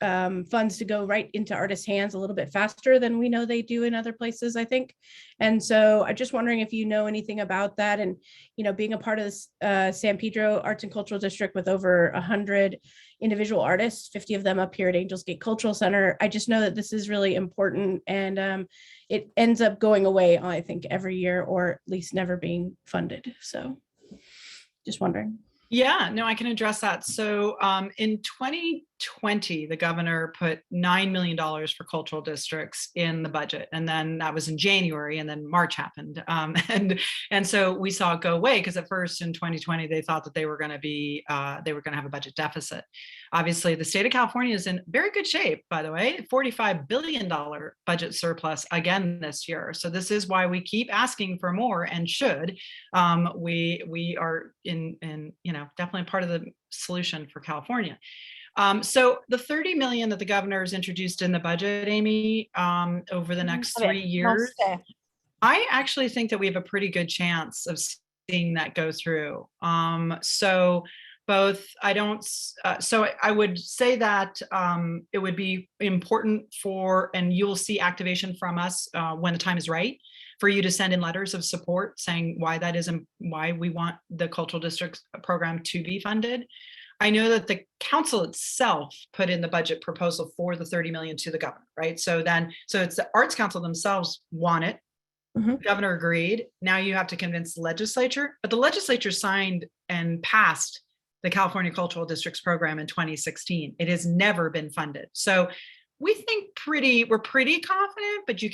funds to go right into artists' hands a little bit faster than we know they do in other places, I think. And so I'm just wondering if you know anything about that. And, being a part of this San Pedro Arts and Cultural District with over 100 individual artists, 50 of them up here at Angels Gate Cultural Center, I just know that this is really important. And it ends up going away, I think, every year, or at least never being funded. So just wondering. Yeah, no, I can address that. So in 2020, the governor put $9 million for cultural districts in the budget. And then that was in January, and then March happened. And so we saw it go away, because at first in 2020, they thought that they were going to have a budget deficit. Obviously, the state of California is in very good shape, by the way, $45 billion budget surplus again this year. So this is why we keep asking for more, and should. We are in definitely part of the solution for California. So the 30 million that the governor has introduced in the budget, Amy, over the next 3 years, I actually think that we have a pretty good chance of seeing that go through. So I would say that it would be important and you'll see activation from us when the time is right, for you to send in letters of support saying why that is and why we want the cultural district program to be funded. I know that the council itself put in the budget proposal for the 30 million to the governor, right? So it's the Arts Council themselves want it. Mhm. The governor agreed. Now you have to convince the legislature, but the legislature signed and passed the California Cultural Districts program in 2016. It has never been funded. So we think we're pretty confident, but you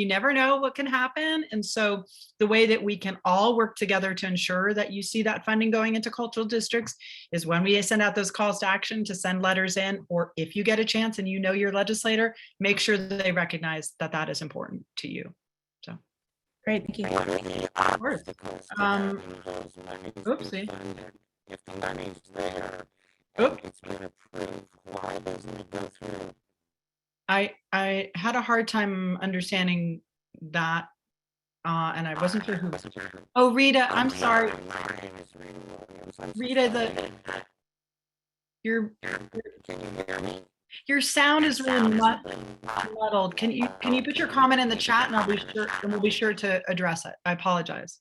never know what can happen. And so the way that we can all work together to ensure that you see that funding going into cultural districts is when we send out those calls to action to send letters in, or if you get a chance and you know your legislator, make sure that they recognize that that is important to you. So. Great, thank you. Of course. Oopsie. If the money's there Oop. and it's been approved, why doesn't it go through? I had a hard time understanding that, and I wasn't sure who. Oh, Rita, I'm sorry. My name is Rita Williams. I'm Rita, your Can you hear me? your sound is really muddled. Can you put your comment in the chat, and we'll be sure to address it. I apologize.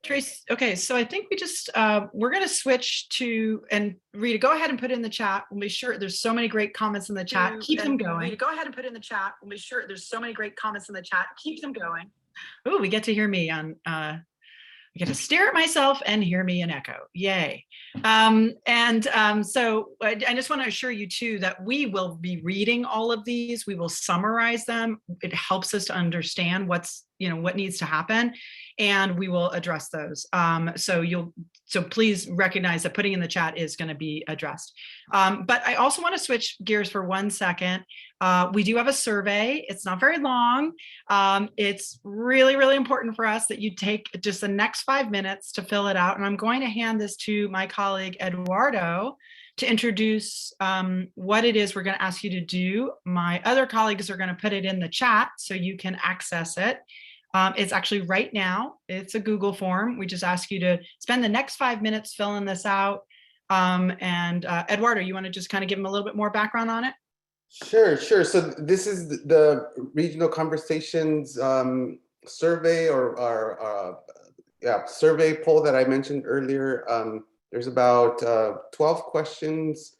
Trace, okay, so I think we just we're going to switch to, and Rita, go ahead and put it in the chat. We'll be sure. There's so many great comments in the chat. Keep them going. Rita, go ahead and put it in the chat. We'll be sure. There's so many great comments in the chat. Keep them going. Oh, we get to hear me on. I get to stare at myself and hear me in echo. Yay. So I just want to assure you too that we will be reading all of these. We will summarize them. It helps us to understand what needs to happen, and we will address those. So please recognize that putting in the chat is going to be addressed. But I also want to switch gears for 1 second. We do have a survey. It's not very long. It's really, really important for us that you take just the next 5 minutes to fill it out. And I'm going to hand this to my colleague, Eduardo, to introduce what it is we're going to ask you to do. My other colleagues are going to put it in the chat so you can access it. It's actually right now. It's a Google form. We just ask you to spend the next 5 minutes filling this out. Eduardo, you want to just kind of give them a little bit more background on it? Sure. So this is the Regional Conversations survey or survey poll that I mentioned earlier. There's about 12 questions,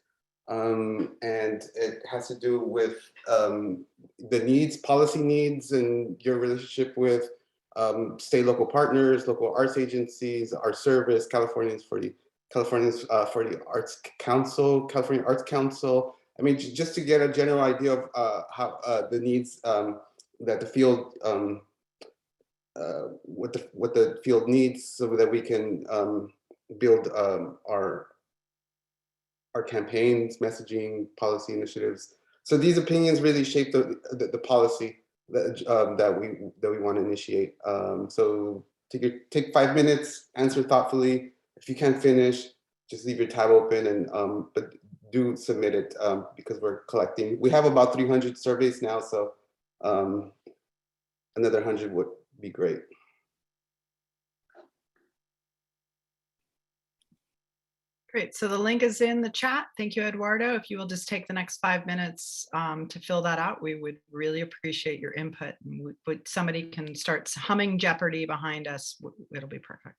and it has to do with the needs, policy needs, and your relationship with state local partners, local arts agencies, our service, California Arts Council. I mean, just to get a general idea of how the needs that the field, what the field needs, so that we can build our campaigns, messaging, policy initiatives. So these opinions really shape the policy that we want to initiate. So take 5 minutes, answer thoughtfully. If you can't finish, just leave your tab open, and but do submit it because we're collecting. We have about 300 surveys now, so another 100 would be great. Great. So the link is in the chat. Thank you, Eduardo. If you will just take the next 5 minutes to fill that out, we would really appreciate your input. And somebody can start humming Jeopardy behind us. It'll be perfect.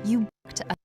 You booked a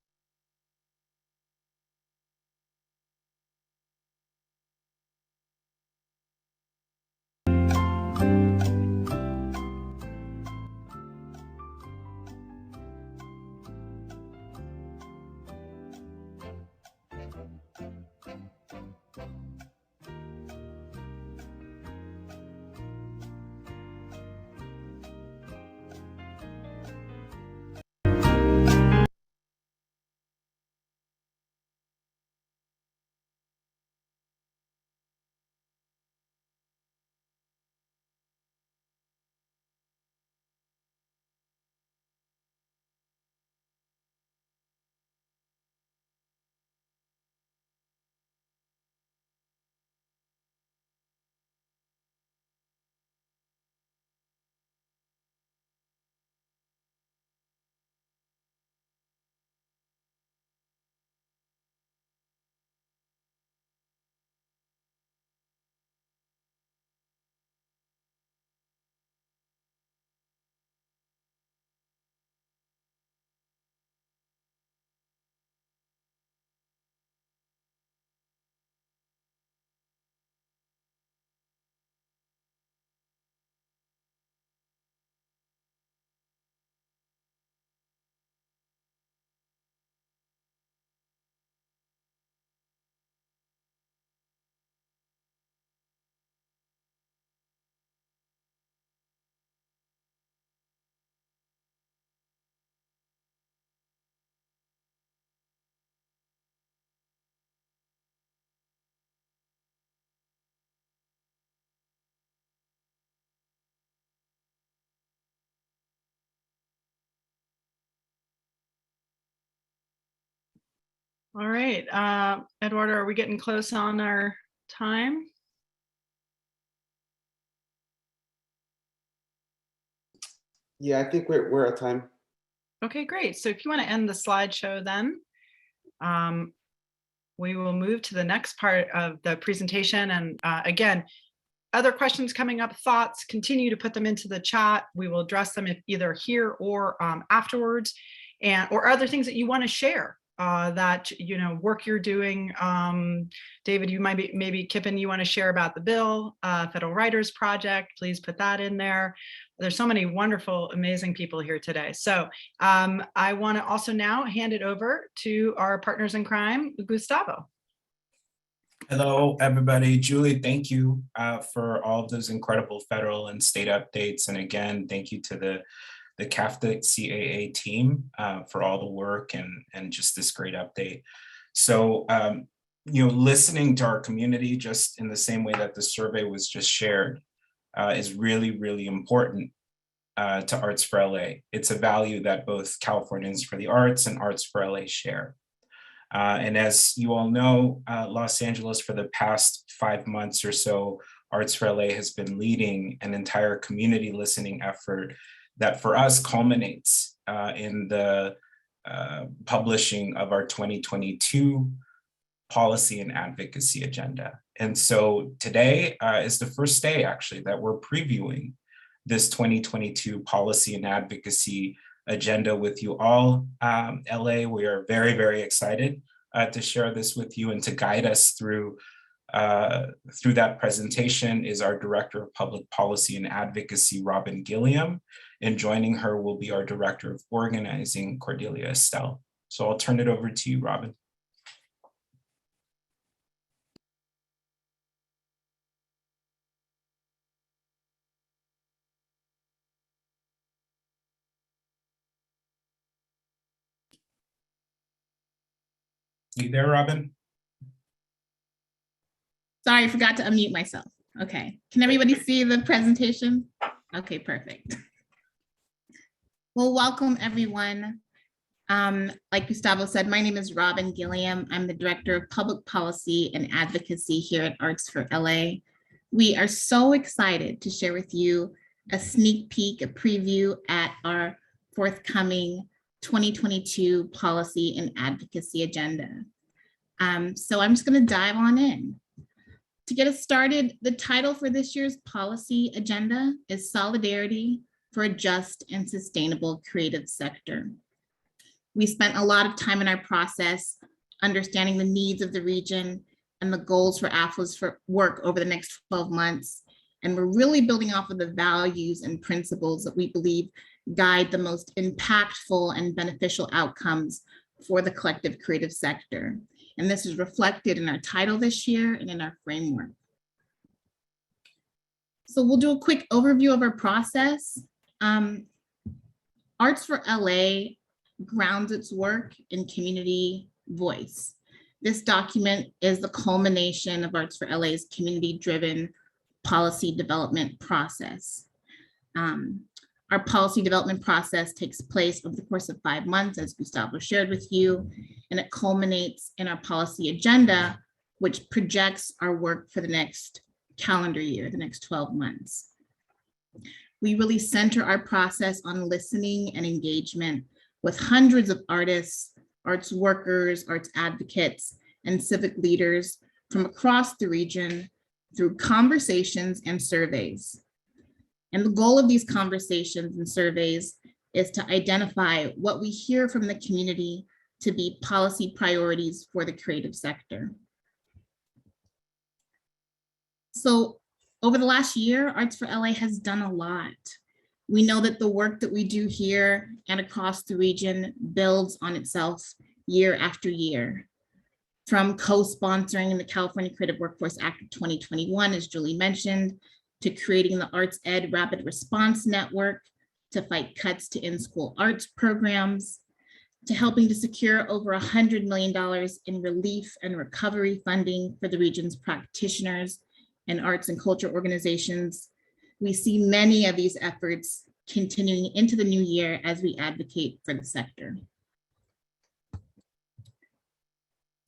All right, Eduardo, are we getting close on our time? Yeah, I think we're at time. Okay, great. So if you want to end the slideshow then, we will move to the next part of the presentation. And again, other questions coming up, thoughts, continue to put them into the chat. We will address them either here or afterwards, or other things that you want to share that, work you're doing. David, you might be, maybe Kippen, you want to share about the bill, Federal Writers Project, please put that in there. There's so many wonderful, amazing people here today. So I want to also now hand it over to our partners in crime, Gustavo. Hello, everybody. Julie, thank you for all of those incredible federal and state updates. And again, thank you to the CAFTA CAA team for all the work and just this great update. So, listening to our community just in the same way that the survey was just shared is really, really important to Arts for LA. It's a value that both Californians for the Arts and Arts for LA share. And as you all know, Los Angeles for the past 5 months or so, Arts for LA has been leading an entire community listening effort that for us culminates in the publishing of our 2022 policy and advocacy agenda. And so today is the first day actually that we're previewing this 2022 policy and advocacy agenda with you all. LA, we are very, very excited to share this with you and to guide us through that presentation is our Director of Public Policy and Advocacy, Robin Gilliam, and joining her will be our Director of Organizing, Cordelia Estelle. So I'll turn it over to you, Robin. You there, Robin? Sorry, I forgot to unmute myself. Okay, can everybody see the presentation? Okay, perfect. Well, welcome everyone. Like Gustavo said, my name is Robin Gilliam. I'm the Director of Public Policy and Advocacy here at Arts for LA. We are so excited to share with you a sneak peek, a preview at our forthcoming 2022 policy and advocacy agenda. So I'm just going to dive on in. To get us started, the title for this year's policy agenda is Solidarity for a Just and Sustainable Creative Sector. We spent a lot of time in our process understanding the needs of the region and the goals for AFLA's work over the next 12 months. And we're really building off of the values and principles that we believe guide the most impactful and beneficial outcomes for the collective creative sector. And this is reflected in our title this year and in our framework. So we'll do a quick overview of our process. Arts for LA grounds its work in community voice. This document is the culmination of Arts for LA's community-driven policy development process. Our policy development process takes place over the course of 5 months, as Gustavo shared with you, and it culminates in our policy agenda, which projects our work for the next calendar year, the next 12 months. We really center our process on listening and engagement with hundreds of artists, arts workers, arts advocates, and civic leaders from across the region through conversations and surveys. And the goal of these conversations and surveys is to identify what we hear from the community to be policy priorities for the creative sector. So over the last year, Arts for LA has done a lot. We know that the work that we do here and across the region builds on itself year after year. From co-sponsoring the California Creative Workforce Act of 2021, as Julie mentioned, to creating the Arts Ed Rapid Response Network, to fight cuts to in-school arts programs, to helping to secure over $100 million in relief and recovery funding for the region's practitioners and arts and culture organizations. We see many of these efforts continuing into the new year as we advocate for the sector.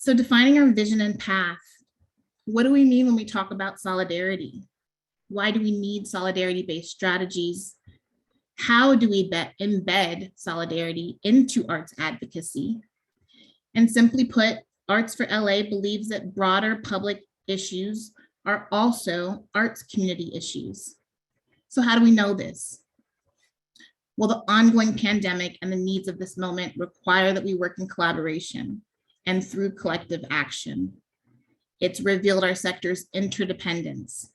So defining our vision and path, what do we mean when we talk about solidarity? Why do we need solidarity-based strategies? How do we embed solidarity into arts advocacy? And simply put, Arts for LA believes that broader public issues are also arts community issues. So how do we know this? Well, the ongoing pandemic and the needs of this moment require that we work in collaboration and through collective action. It's revealed our sector's interdependence.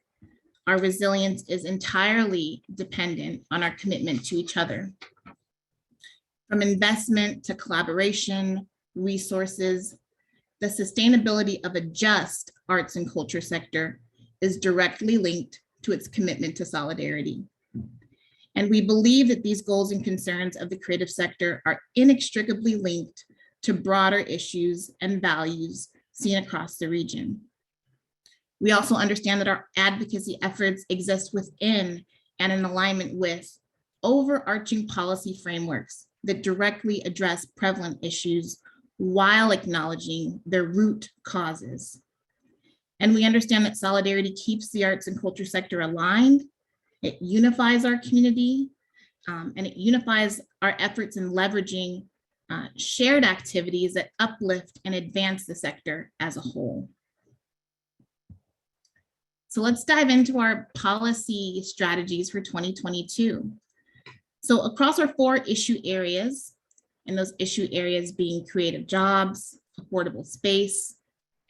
Our resilience is entirely dependent on our commitment to each other. From investment to collaboration, resources, the sustainability of a just arts and culture sector is directly linked to its commitment to solidarity. And we believe that these goals and concerns of the creative sector are inextricably linked to broader issues and values seen across the region. We also understand that our advocacy efforts exist within and in alignment with overarching policy frameworks that directly address prevalent issues while acknowledging their root causes. And we understand that solidarity keeps the arts and culture sector aligned. It unifies our community, and it unifies our efforts in leveraging shared activities that uplift and advance the sector as a whole. So let's dive into our policy strategies for 2022. So across our 4 issue areas, and those issue areas being creative jobs, affordable space,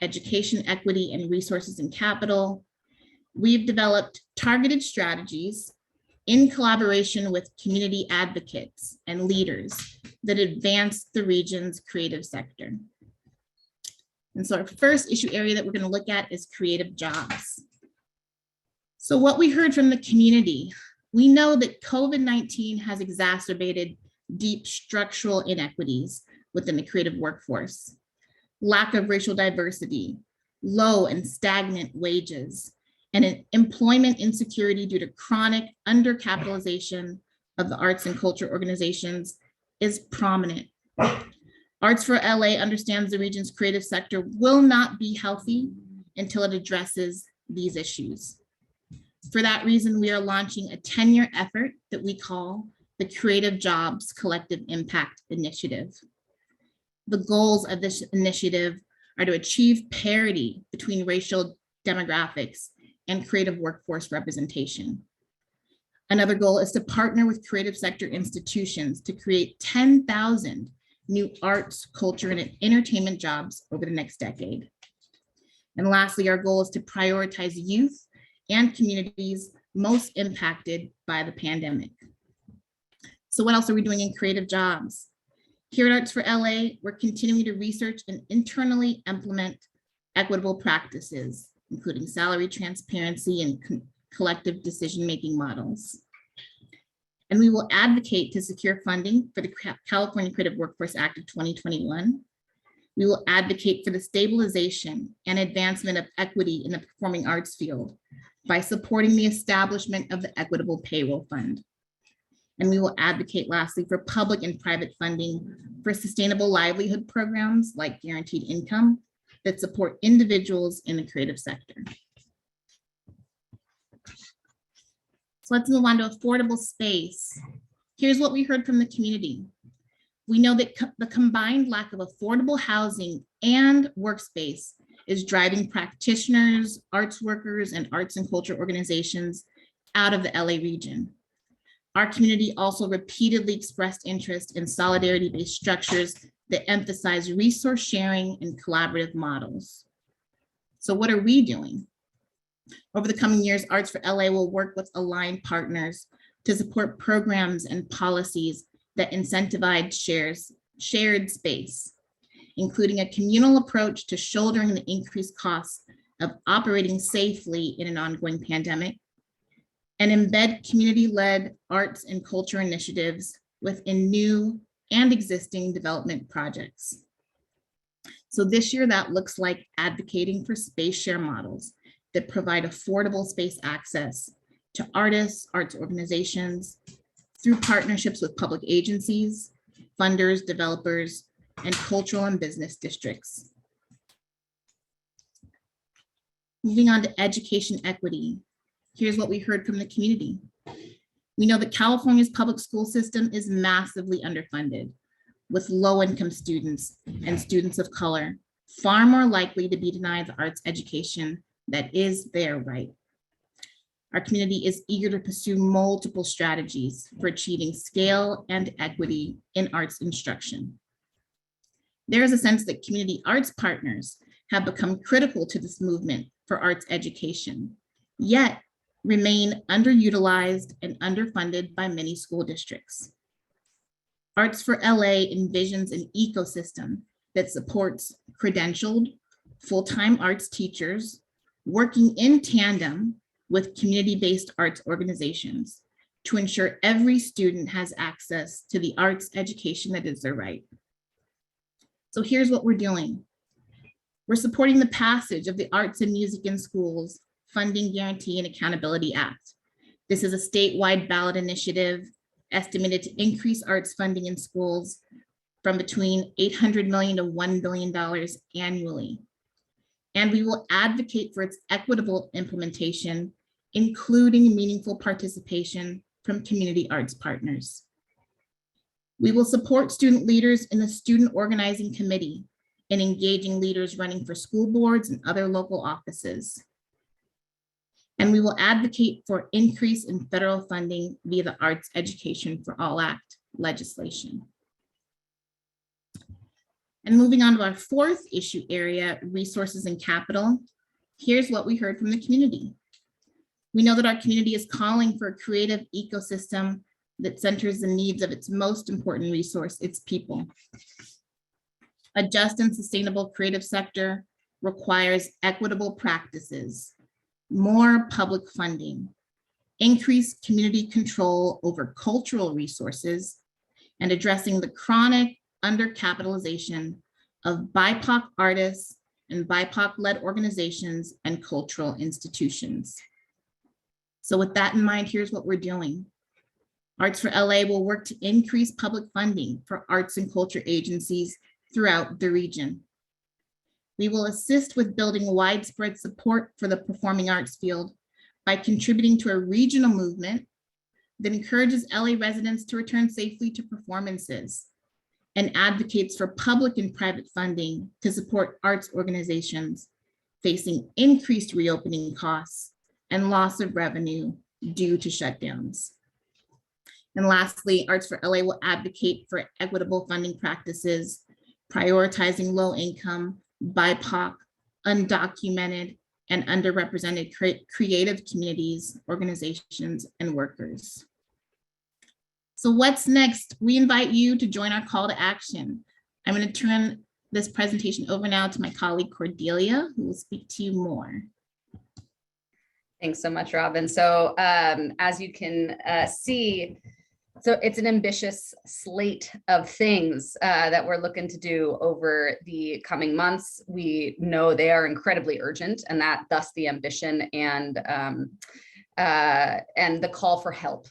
education equity and resources and capital, we've developed targeted strategies in collaboration with community advocates and leaders that advance the region's creative sector. And so our first issue area that we're going to look at is creative jobs. So what we heard from the community, we know that COVID-19 has exacerbated deep structural inequities within the creative workforce, lack of racial diversity, low and stagnant wages, and an employment insecurity due to chronic undercapitalization of the arts and culture organizations is prominent. Arts for LA understands the region's creative sector will not be healthy until it addresses these issues. For that reason, we are launching a 10-year effort that we call the Creative Jobs Collective Impact Initiative. The goals of this initiative are to achieve parity between racial demographics and creative workforce representation. Another goal is to partner with creative sector institutions to create 10,000 new arts, culture, and entertainment jobs over the next decade. And lastly, our goal is to prioritize youth and communities most impacted by the pandemic. So what else are we doing in creative jobs? Here at Arts for LA, we're continuing to research and internally implement equitable practices, including salary transparency and collective decision-making models. And we will advocate to secure funding for the California Creative Workforce Act of 2021. We will advocate for the stabilization and advancement of equity in the performing arts field by supporting the establishment of the Equitable Payroll Fund. And we will advocate lastly for public and private funding for sustainable livelihood programs like guaranteed income that support individuals in the creative sector. So let's move on to affordable space. Here's what we heard from the community. We know that the combined lack of affordable housing and workspace is driving practitioners, arts workers, and arts and culture organizations out of the LA region. Our community also repeatedly expressed interest in solidarity-based structures that emphasize resource sharing and collaborative models. So what are we doing? Over the coming years, Arts for LA will work with aligned partners to support programs and policies that incentivize shared space, including a communal approach to shouldering the increased costs of operating safely in an ongoing pandemic, and embed community-led arts and culture initiatives within new and existing development projects. So this year, that looks like advocating for space share models that provide affordable space access to artists, arts organizations, through partnerships with public agencies, funders, developers, and cultural and business districts. Moving on to education equity. Here's what we heard from the community. We know that California's public school system is massively underfunded, with low-income students and students of color far more likely to be denied the arts education that is their right. Our community is eager to pursue multiple strategies for achieving scale and equity in arts instruction. There is a sense that community arts partners have become critical to this movement for arts education, yet remain underutilized and underfunded by many school districts. Arts for LA envisions an ecosystem that supports credentialed full-time arts teachers working in tandem with community-based arts organizations to ensure every student has access to the arts education that is their right. So here's what we're doing. We're supporting the passage of the Arts and Music in Schools Funding Guarantee and Accountability Act. This is a statewide ballot initiative estimated to increase arts funding in schools from between $800 million to $1 billion annually. And we will advocate for its equitable implementation, including meaningful participation from community arts partners. We will support student leaders in the Student Organizing Committee and engaging leaders running for school boards and other local offices. And we will advocate for increase in federal funding via the Arts Education for All Act legislation. And moving on to our fourth issue area, resources and capital. Here's what we heard from the community. We know that our community is calling for a creative ecosystem that centers the needs of its most important resource, its people. A just and sustainable creative sector requires equitable practices, more public funding, increased community control over cultural resources, and addressing the chronic undercapitalization of BIPOC artists and BIPOC-led organizations and cultural institutions. So with that in mind, here's what we're doing. Arts for LA will work to increase public funding for arts and culture agencies throughout the region. We will assist with building widespread support for the performing arts field by contributing to a regional movement that encourages LA residents to return safely to performances and advocates for public and private funding to support arts organizations facing increased reopening costs and loss of revenue due to shutdowns. And lastly, Arts for LA will advocate for equitable funding practices, prioritizing low income, BIPOC, undocumented, and underrepresented creative communities, organizations, and workers. So what's next? We invite you to join our call to action. I'm going to turn this presentation over now to my colleague Cordelia, who will speak to you more. Thanks so much, Robin. So as you can see, so it's an ambitious slate of things that we're looking to do over the coming months. We know they are incredibly urgent, and that thus the ambition and the call for help.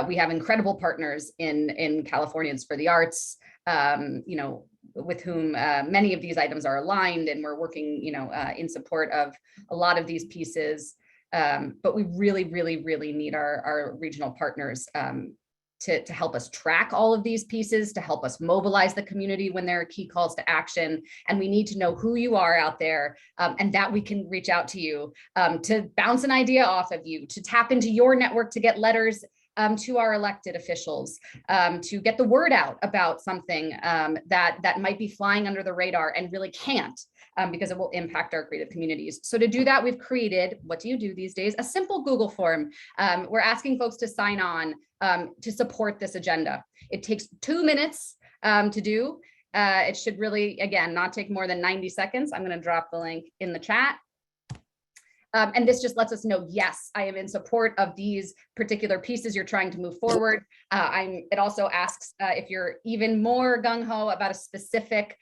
We have incredible partners in Californians for the Arts, you know, with whom many of these items are aligned, and we're working, you know, in support of a lot of these pieces. But we really need our regional partners to help us track all of these pieces, to help us mobilize the community when there are key calls to action. And we need to know who you are out there, and that we can reach out to you, to bounce an idea off of you, to tap into your network, to get letters to our elected officials, to get the word out about something that might be flying under the radar and really can't, because it will impact our creative communities. So to do that, we've created, what do you do these days? A simple Google form. We're asking folks to sign on to support this agenda. It takes 2 minutes to do. It should really, again, not take more than 90 seconds. I'm going to drop the link in the chat. And this just lets us know, yes, I am in support of these particular pieces you're trying to move forward. It also asks if you're even more gung-ho about a specific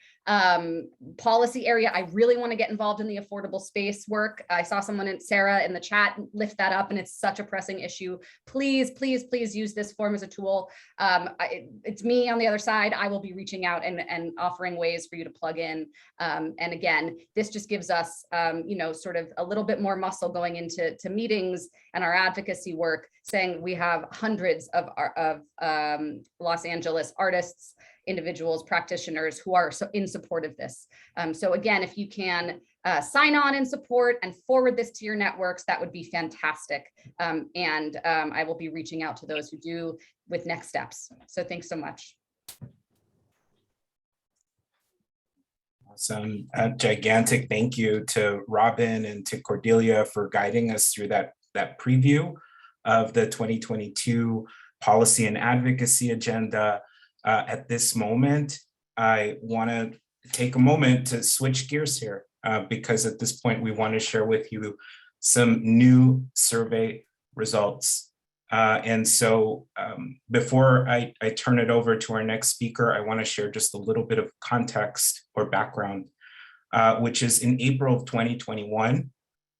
Policy area, I really want to get involved in the affordable space work. I saw someone in Sarah in the chat lift that up, and it's such a pressing issue. Please, please, please use this form as a tool. It's me on the other side. I will be reaching out and offering ways for you to plug in. And again, this just gives us, sort of a little bit more muscle going into meetings and our advocacy work, saying we have hundreds of Los Angeles artists, individuals, practitioners who are in support of this. So again, if you can sign on in support and forward this to your networks, that would be fantastic. I will be reaching out to those who do with next steps. So thanks so much. Awesome. A gigantic thank you to Robin and to Cordelia for guiding us through that preview of the 2022 policy and advocacy agenda. At this moment, I want to take a moment to switch gears here because at this point, we want to share with you some new survey results. And so before I turn it over to our next speaker, I want to share just a little bit of context or background, which is in April of 2021,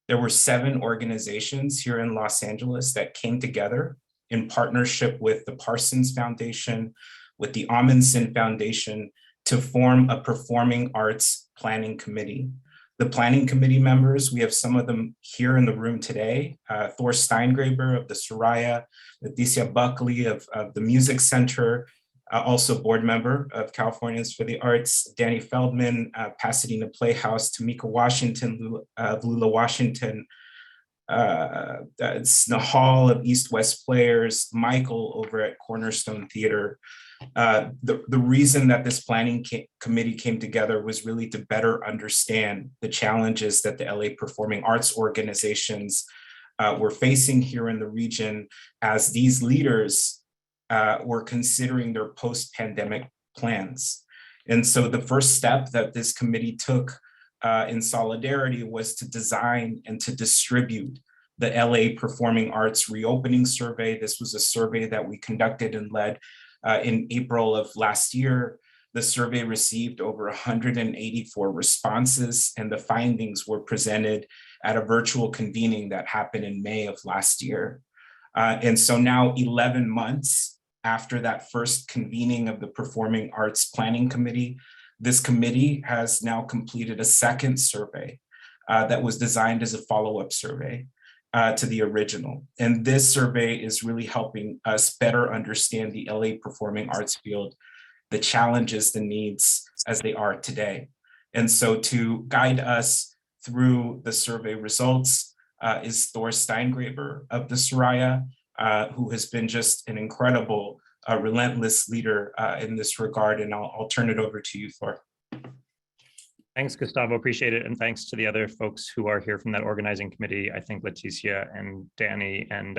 there were 7 organizations here in Los Angeles that came together in partnership with the Parsons Foundation, with the Amundsen Foundation, to form a performing arts planning committee. The planning committee members, we have some of them here in the room today. Thor Steingraber of the Soraya, Leticia Buckley of the Music Center, also board member of Californians for the Arts, Danny Feldman, Pasadena Playhouse, Tamika Washington, Lula Washington, it's Nahal of East West Players, Michael over at Cornerstone Theater. The reason that this planning committee came together was really to better understand the challenges that the LA performing arts organizations were facing here in the region as these leaders were considering their post-pandemic plans. And so the first step that this committee took in solidarity was to design and to distribute the LA Performing Arts Reopening Survey. This was a survey that we conducted and led in April of last year. The survey received over 184 responses, and the findings were presented at a virtual convening that happened in May of last year. And so now 11 months after that first convening of the Performing Arts Planning Committee, this committee has now completed a second survey that was designed as a follow-up survey to the original. And this survey is really helping us better understand the LA performing arts field, the challenges, the needs as they are today. And so to guide us through the survey results is Thor Steingraber of the Soraya, who has been just an incredible, relentless leader in this regard. And I'll turn it over to you, Thor. Thanks, Gustavo. Appreciate it. And thanks to the other folks who are here from that organizing committee. I think Leticia and Danny, and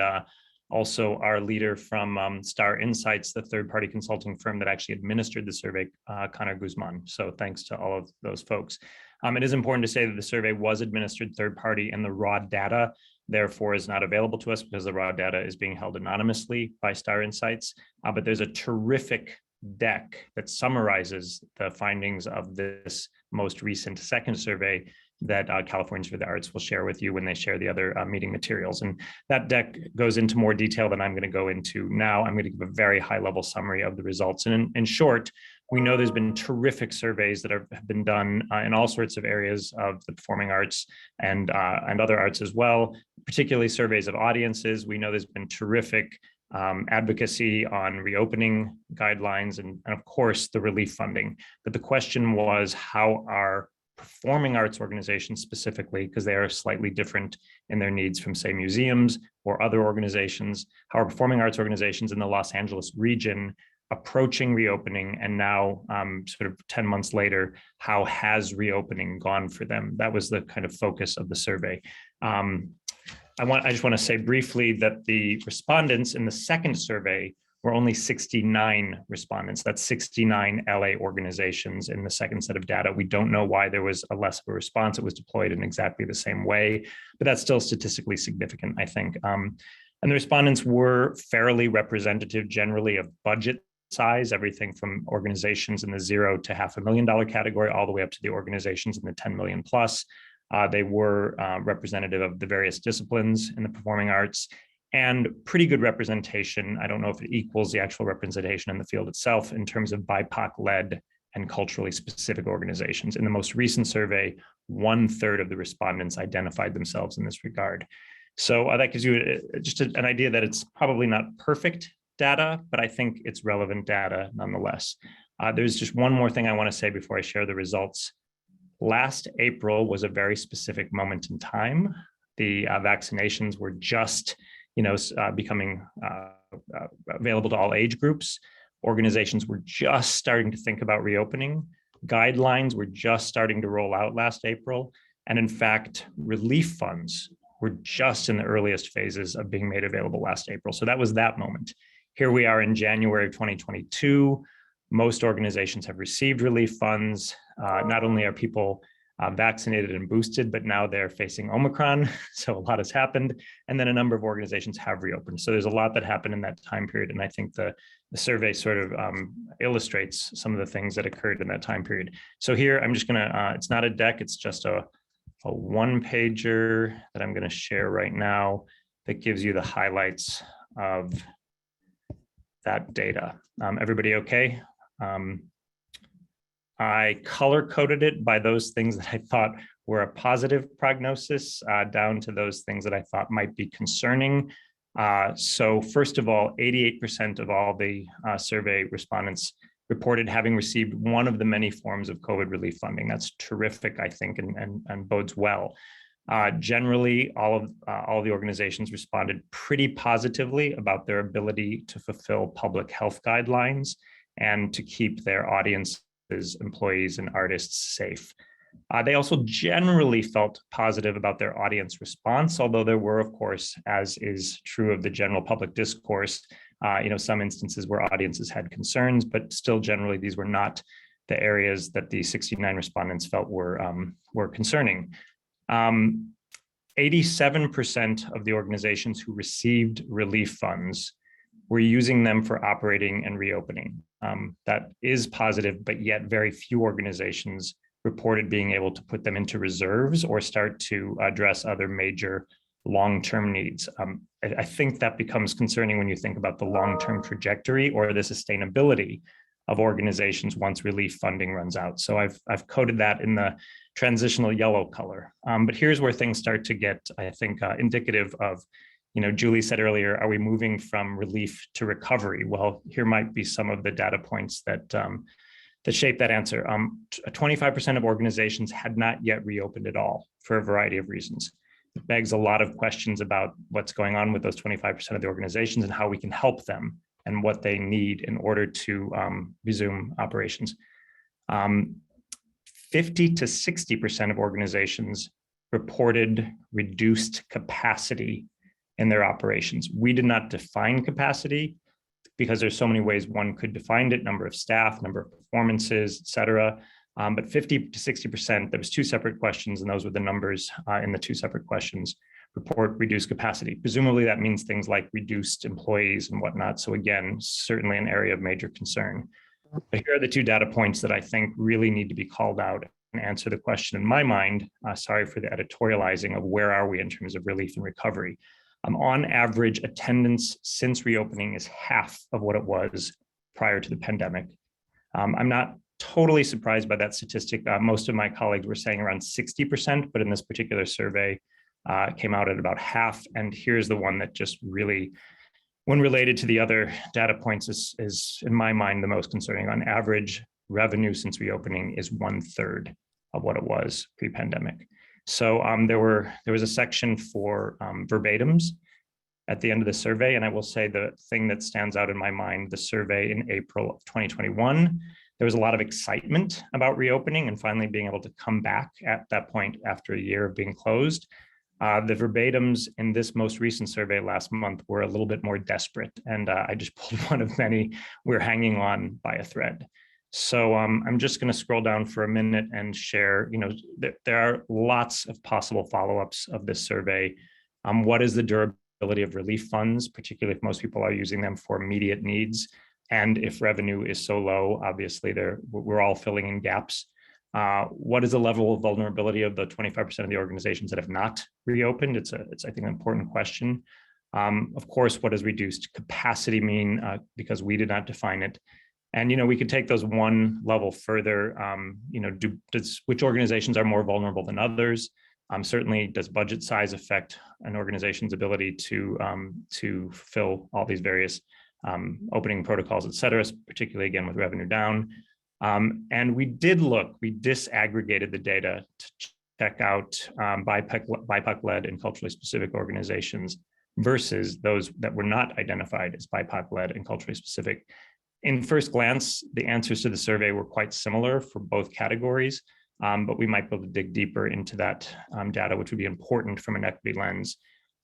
also our leader from Star Insights, the third-party consulting firm that actually administered the survey, Connor Guzman. So thanks to all of those folks. It is important to say that the survey was administered third-party, and the raw data therefore is not available to us because the raw data is being held anonymously by Star Insights. But there's a terrific deck that summarizes the findings of this most recent second survey that Californians for the Arts will share with you when they share the other meeting materials. And that deck goes into more detail than I'm going to go into now. I'm going to give a very high level summary of the results. And in short, we know there's been terrific surveys that have been done in all sorts of areas of the performing arts and other arts as well, particularly surveys of audiences. We know there's been terrific advocacy on reopening guidelines and of course the relief funding. But the question was, how are performing arts organizations specifically, because they are slightly different in their needs from say museums or other organizations, how are performing arts organizations in the Los Angeles region approaching reopening? And now sort of 10 months later, how has reopening gone for them? That was the kind of focus of the survey. I just want to say briefly that the respondents in the second survey were only 69 respondents. That's 69 LA organizations in the second set of data. We don't know why there was a less of a response. It was deployed in exactly the same way, but that's still statistically significant, I think. And the respondents were fairly representative generally of budget size, everything from organizations in the $0 to $500,000 category, all the way up to the organizations in the 10 million plus. They were representative of the various disciplines in the performing arts, and pretty good representation. I don't know if it equals the actual representation in the field itself in terms of BIPOC-led and culturally specific organizations. In the most recent survey, 1/3 of the respondents identified themselves in this regard. So that gives you just an idea that it's probably not perfect data, but I think it's relevant data nonetheless. There's just one more thing I want to say before I share the results. Last April was a very specific moment in time. The vaccinations were just becoming available to all age groups. Organizations were just starting to think about reopening. Guidelines were just starting to roll out last April. And in fact, relief funds were just in the earliest phases of being made available last April. So that was that moment. Here we are in January of 2022. Most organizations have received relief funds. Not only are people vaccinated and boosted, but now they're facing Omicron. So a lot has happened. And then a number of organizations have reopened. So there's a lot that happened in that time period. And I think the survey sort of illustrates some of the things that occurred in that time period. So here, I'm just gonna, it's not a deck, it's just a one-pager that I'm gonna share right now that gives you the highlights of that data. Everybody okay? I color-coded it by those things that I thought were a positive prognosis down to those things that I thought might be concerning. So first of all, 88% of all the survey respondents reported having received one of the many forms of COVID relief funding. That's terrific, I think, and bodes well. Generally, all the organizations responded pretty positively about their ability to fulfill public health guidelines and to keep their audiences, employees, and artists safe. They also generally felt positive about their audience response, although there were, of course, as is true of the general public discourse, some instances where audiences had concerns, but still generally these were not the areas that the 69 respondents felt were concerning. 87% of the organizations who received relief funds were using them for operating and reopening. That is positive, but yet very few organizations reported being able to put them into reserves or start to address other major long-term needs. I think that becomes concerning when you think about the long-term trajectory or the sustainability of organizations once relief funding runs out. So I've coded that in the transitional yellow color. But here's where things start to get, I think, indicative of, Julie said earlier, are we moving from relief to recovery? Well, here might be some of the data points that shape that answer. 25% of organizations had not yet reopened at all for a variety of reasons. It begs a lot of questions about what's going on with those 25% of the organizations and how we can help them and what they need in order to resume operations. 50 to 60% of organizations reported reduced capacity in their operations. We did not define capacity because there's so many ways one could define it, number of staff, number of performances, et cetera. But 50 to 60%, there was two separate questions, and those were the numbers in the two separate questions, report reduced capacity. Presumably that means things like reduced employees and whatnot. So again, certainly an area of major concern. But here are the two data points that I think really need to be called out and answer the question in my mind. Sorry for the editorializing of where are we in terms of relief and recovery. On average, attendance since reopening is half of what it was prior to the pandemic. I'm not totally surprised by that statistic. Most of my colleagues were saying around 60%, but in this particular survey, came out at about half. And here's the one that just really, when related to the other data points, is in my mind the most concerning. On average, revenue since reopening is 1/3 of what it was pre-pandemic. So there was a section for verbatims at the end of the survey. And I will say the thing that stands out in my mind, the survey in April of 2021, there was a lot of excitement about reopening and finally being able to come back at that point after a year of being closed. The verbatims in this most recent survey last month were a little bit more desperate. And I just pulled one of many we're hanging on by a thread. So I'm just going to scroll down for a minute and share, there are lots of possible follow-ups of this survey. What is the durability of relief funds, particularly if most people are using them for immediate needs? And if revenue is so low, obviously we're all filling in gaps. What is the level of vulnerability of the 25% of the organizations that have not reopened? It's I think an important question. Of course, what does reduced capacity mean? Because we did not define it. And, we could take those one level further. Which organizations are more vulnerable than others? Certainly, does budget size affect an organization's ability to fulfill all these various opening protocols, et cetera, particularly again with revenue down? And we disaggregated the data to check out BIPOC-led and culturally specific organizations versus those that were not identified as BIPOC-led and culturally specific. In first glance, the answers to the survey were quite similar for both categories, but we might be able to dig deeper into that data, which would be important from an equity lens.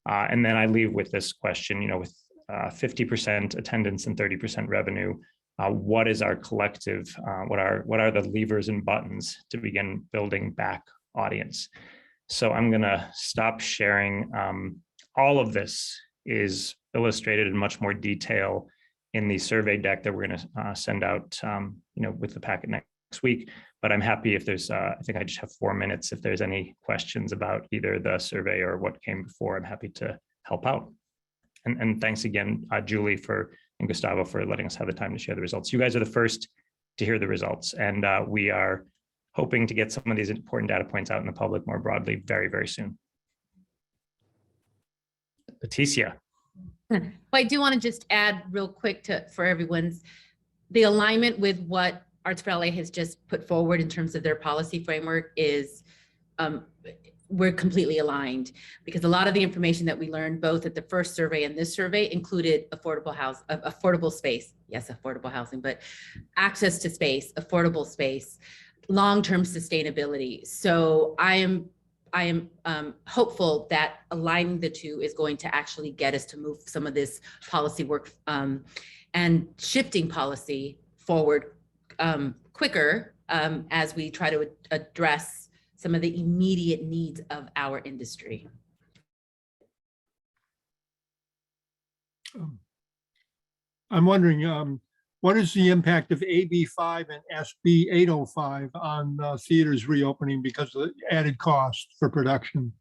And then I leave with this question, with 50% attendance and 30% revenue, what is our collective, what are the levers and buttons to begin building back audience? So I'm gonna stop sharing. All of this is illustrated in much more detail in the survey deck that we're gonna send out, with the packet next week. But I'm happy if there's, I think I just have 4 minutes. If there's any questions about either the survey or what came before, I'm happy to help out. And thanks again, Julie and Gustavo for letting us have the time to share the results. You guys are the first to hear the results, and we are hoping to get some of these important data points out in the public more broadly very, very soon. Leticia. Well, I do want to just add real quick for everyone's, the alignment with what Arts for LA has just put forward in terms of their policy framework is, we're completely aligned, because a lot of the information that we learned both at the first survey and this survey included affordable space. Yes, affordable housing, but access to space, affordable space, long-term sustainability. So I am hopeful that aligning the two is going to actually get us to move some of this policy work and shifting policy forward quicker as we try to address some of the immediate needs of our industry. I'm wondering, what is the impact of AB 5 and SB 805 on theaters reopening because of the added cost for production?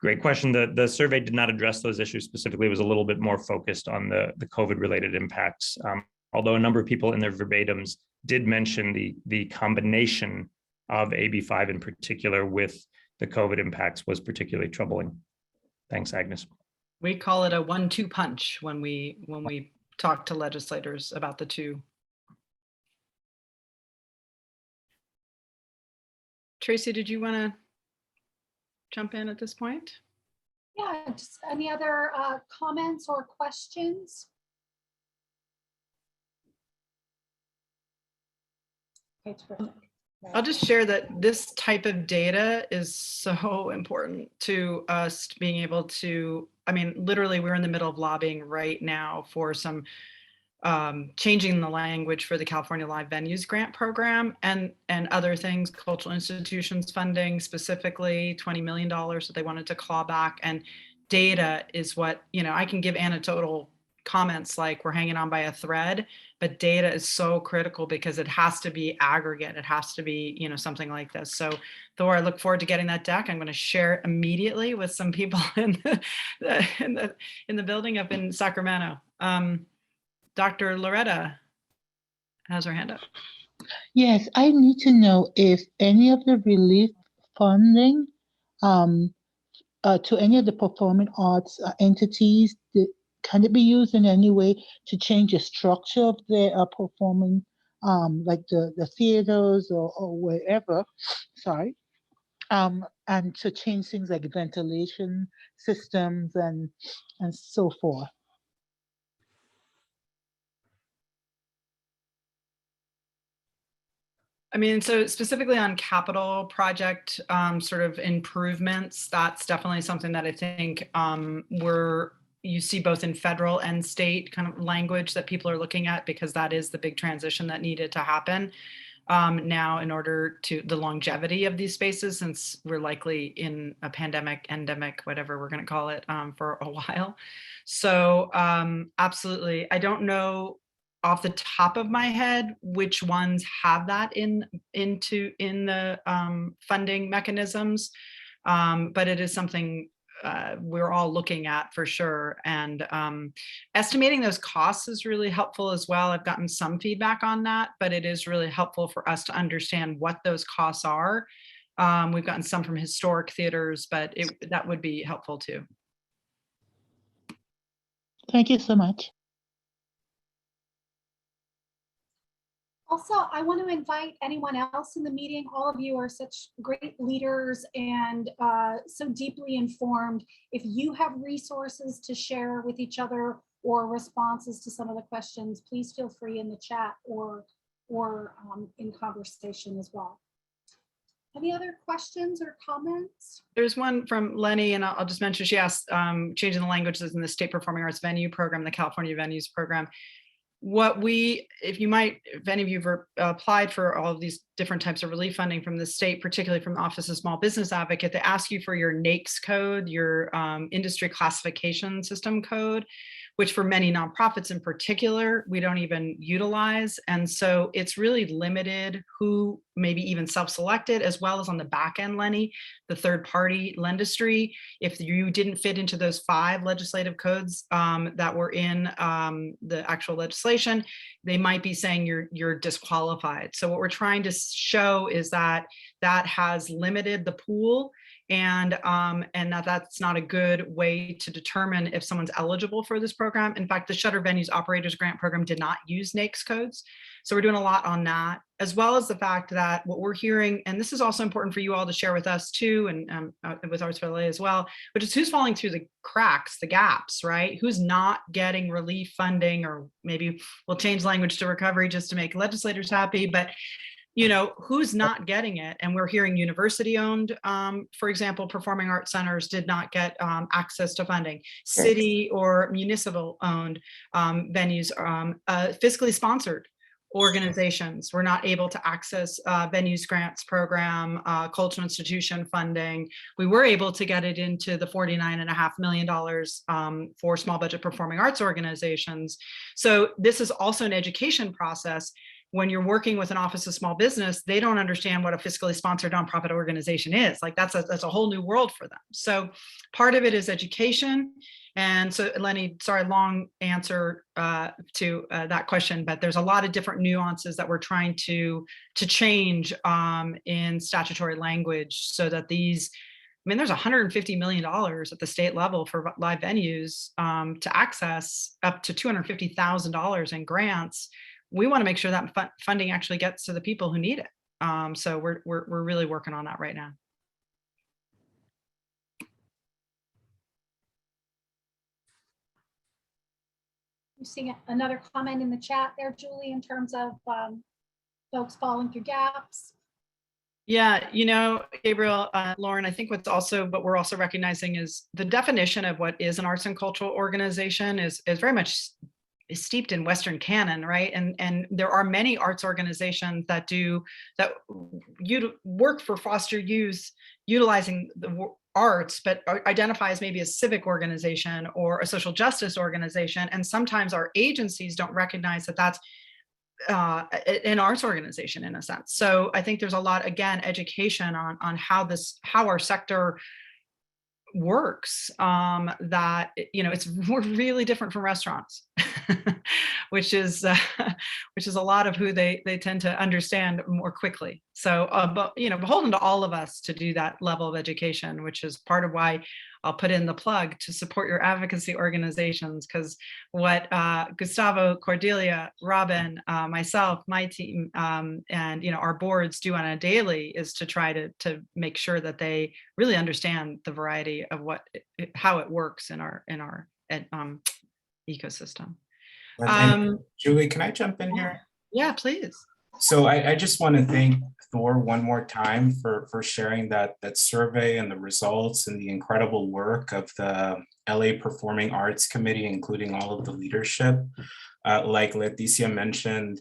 Great question. The survey did not address those issues specifically. It was a little bit more focused on the COVID-related impacts, although a number of people in their verbatims did mention the combination of AB 5 in particular with the COVID impacts was particularly troubling. Thanks, Agnes. We call it a 1-2 punch when we talk to legislators about the two. Tracy, did you want to jump in at this point? Yeah, just any other comments or questions? Okay, terrific. I'll just share that this type of data is so important to us being able to, literally we're in the middle of lobbying right now for some changing the language for the California Live Venues Grant Program and other things, cultural institutions funding, specifically $20 million that they wanted to claw back. And data is what, I can give anecdotal comments like we're hanging on by a thread, but data is so critical because it has to be aggregate. It has to be, something like this. So Thor, I look forward to getting that deck. I'm going to share it immediately with some people in the building up in Sacramento. Dr. Loretta has her hand up. Yes, I need to know if any of the relief funding to any of the performing arts entities, can it be used in any way to change the structure of their performing, like the theaters or wherever, sorry, and to change things like ventilation systems and so forth? So specifically on capital project sort of improvements, that's definitely something that I think you see both in federal and state kind of language that people are looking at, because that is the big transition that needed to happen. now in order to the longevity of these spaces, since we're likely in a pandemic, endemic, whatever we're going to call it, for a while. So absolutely. I don't know off the top of my head which ones have that in the funding mechanisms, but it is something we're all looking at for sure. And estimating those costs is really helpful as well. I've gotten some feedback on that, but it is really helpful for us to understand what those costs are. We've gotten some from historic theaters, but that would be helpful too. Thank you so much. Also, I want to invite anyone else in the meeting. All of you are such great leaders and so deeply informed. If you have resources to share with each other or responses to some of the questions, please feel free in the chat or in conversation as well. Any other questions or comments? There's one from Lenny, and I'll just mention, she asked, changing the languages in the State Performing Arts Venue Program, the California Venues Program. If any of you have applied for all of these different types of relief funding from the state, particularly from the Office of Small Business Advocate, they ask you for your NAICS code, your industry classification system code, which for many nonprofits in particular, we don't even utilize. And so it's really limited who maybe even self-selected, as well as on the back end, Lenny, the third party Lendistry. If you didn't fit into those 5 legislative codes that were in the actual legislation, they might be saying you're disqualified. So what we're trying to show is that that has limited the pool, and that's not a good way to determine if someone's eligible for this program. In fact, the Shutter Venues Operators Grant Program did not use NAICS codes. So we're doing a lot on that, as well as the fact that what we're hearing, and this is also important for you all to share with us too, and with Arts for LA as well, which is who's falling through the cracks, the gaps, right? Who's not getting relief funding, or maybe we'll change language to recovery just to make legislators happy, but who's not getting it? And we're hearing university owned, for example, performing arts centers did not get access to funding. City or municipal owned venues, fiscally sponsored organizations were not able to access venues grants program, cultural institution funding. We were able to get it into the $49.5 million for small budget performing arts organizations. So this is also an education process. When you're working with an Office of Small Business, they don't understand what a fiscally sponsored nonprofit organization is. Like that's a whole new world for them. So part of it is education. And so Lenny, sorry, long answer to that question, but there's a lot of different nuances that we're trying to change in statutory language so that these, there's $150 million at the state level for live venues to access up to $250,000 in grants. We want to make sure that funding actually gets to the people who need it. So we're really working on that right now. You see another comment in the chat there, Julie, in terms of folks falling through gaps. Yeah, Gabriel, Lauren, I think what we're also recognizing is the definition of what is an arts and cultural organization is very much steeped in Western canon, right? And there are many arts organizations that work for foster youth, utilizing the arts, but identify as maybe a civic organization or a social justice organization. And sometimes our agencies don't recognize that that's an arts organization in a sense. So I think there's a lot, again, education on how our sector works, that we're really different from restaurants, which is a lot of who they tend to understand more quickly. So but beholden to all of us to do that level of education, which is part of why I'll put in the plug to support your advocacy organizations, because what Gustavo, Cordelia, Robin, myself, my team, and our boards do on a daily is to try to make sure that they really understand the variety of how it works in our ecosystem. Julie, can I jump in here? Yeah, please. So I just want to thank Thor one more time for sharing that survey and the results and the incredible work of the LA Performing Arts Committee, including all of the leadership. Like Leticia mentioned,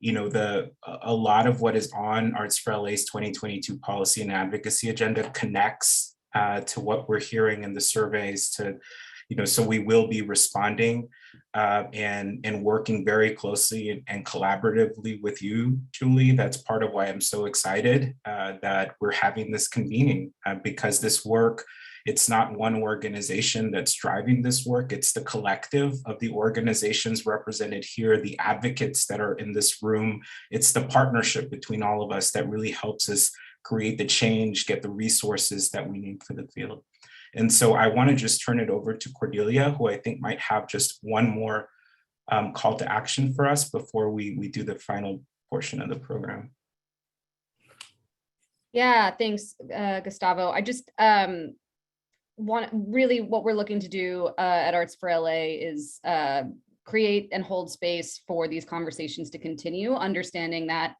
a lot of what is on Arts for LA's 2022 policy and advocacy agenda connects to what we're hearing in the surveys so we will be responding and working very closely and collaboratively with you, Julie. That's part of why I'm so excited that we're having this convening because this work, it's not one organization that's driving this work, it's the collective of the organizations represented here, the advocates that are in this room. It's the partnership between all of us that really helps us create the change, get the resources that we need for the field. And so I want to just turn it over to Cordelia, who I think might have just one more call to action for us before we do the final portion of the program. Yeah, thanks, Gustavo. I just really what we're looking to do at Arts for LA is create and hold space for these conversations to continue, understanding that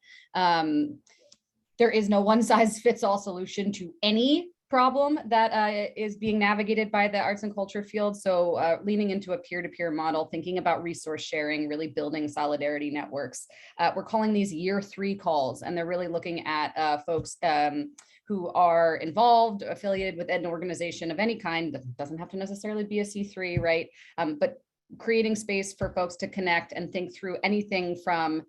there is no one size fits all solution to any problem that is being navigated by the arts and culture field. So leaning into a peer-to-peer model, thinking about resource sharing, really building solidarity networks. We're calling these year 3 calls, and they're really looking at folks who are involved, affiliated with an organization of any kind. That doesn't have to necessarily be a C3, right? But creating space for folks to connect and think through anything from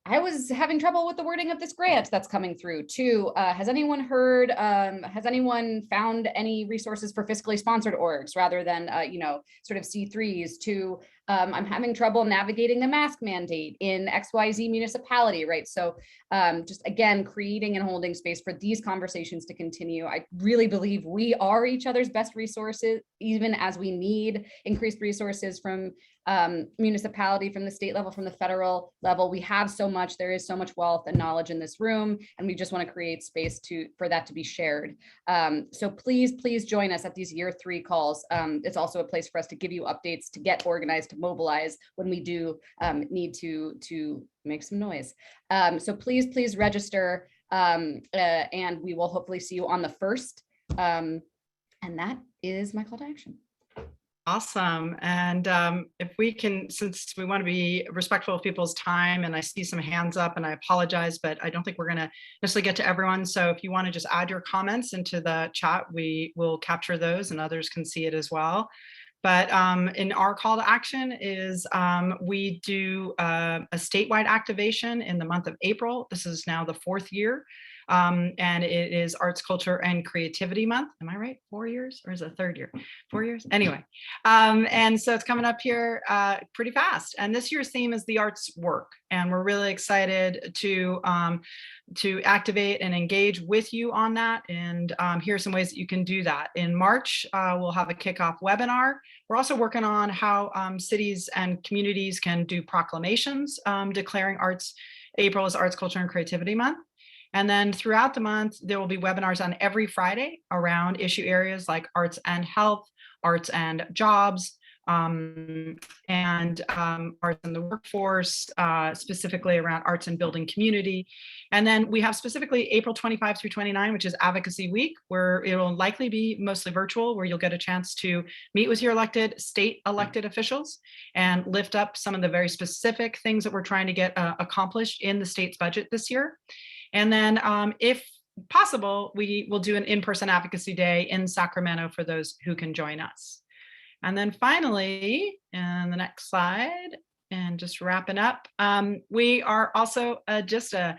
I was having trouble with the wording of this grant that's coming through too. Has anyone heard, has anyone found any resources for fiscally sponsored orgs rather than, sort of C3s to, I'm having trouble navigating the mask mandate in XYZ municipality, right? So just again, creating and holding space for these conversations to continue. I really believe we are each other's best resources, even as we need increased resources from municipality, from the state level, from the federal level. We have so much, there is so much wealth and knowledge in this room, and we just want to create space for that to be shared. So please join us at these year 3 calls. It's also a place for us to give you updates, to get organized, to mobilize when we do need to make some noise. So please register, and we will hopefully see you on the 1st. And that is my call to action. Awesome. And if we can, since we want to be respectful of people's time, and I see some hands up, and I apologize, but I don't think we're going to necessarily get to everyone. So if you want to just add your comments into the chat, we will capture those and others can see it as well. But in our call to action is we do a statewide activation in the month of April. This is now the 4th year. And it is Arts, Culture, and Creativity Month. Am I right? 4 years, or is it 3rd year? 4 years? Anyway, and so it's coming up here pretty fast. And this year's theme is the arts work. And we're really excited to activate and engage with you on that. And here are some ways that you can do that. In March, we'll have a kickoff webinar. We're also working on how cities and communities can do proclamations declaring April as Arts, Culture, and Creativity Month. And then throughout the month, there will be webinars on every Friday around issue areas like arts and health, arts and jobs, and arts in the workforce, specifically around arts and building community. And then we have specifically April 25 through 29, which is Advocacy Week, where it'll likely be mostly virtual, where you'll get a chance to meet with your state elected officials and lift up some of the very specific things that we're trying to get accomplished in the state's budget this year. And then if possible, we will do an in-person advocacy day in Sacramento for those who can join us. And then finally, in the next slide, and just wrapping up, we are also just a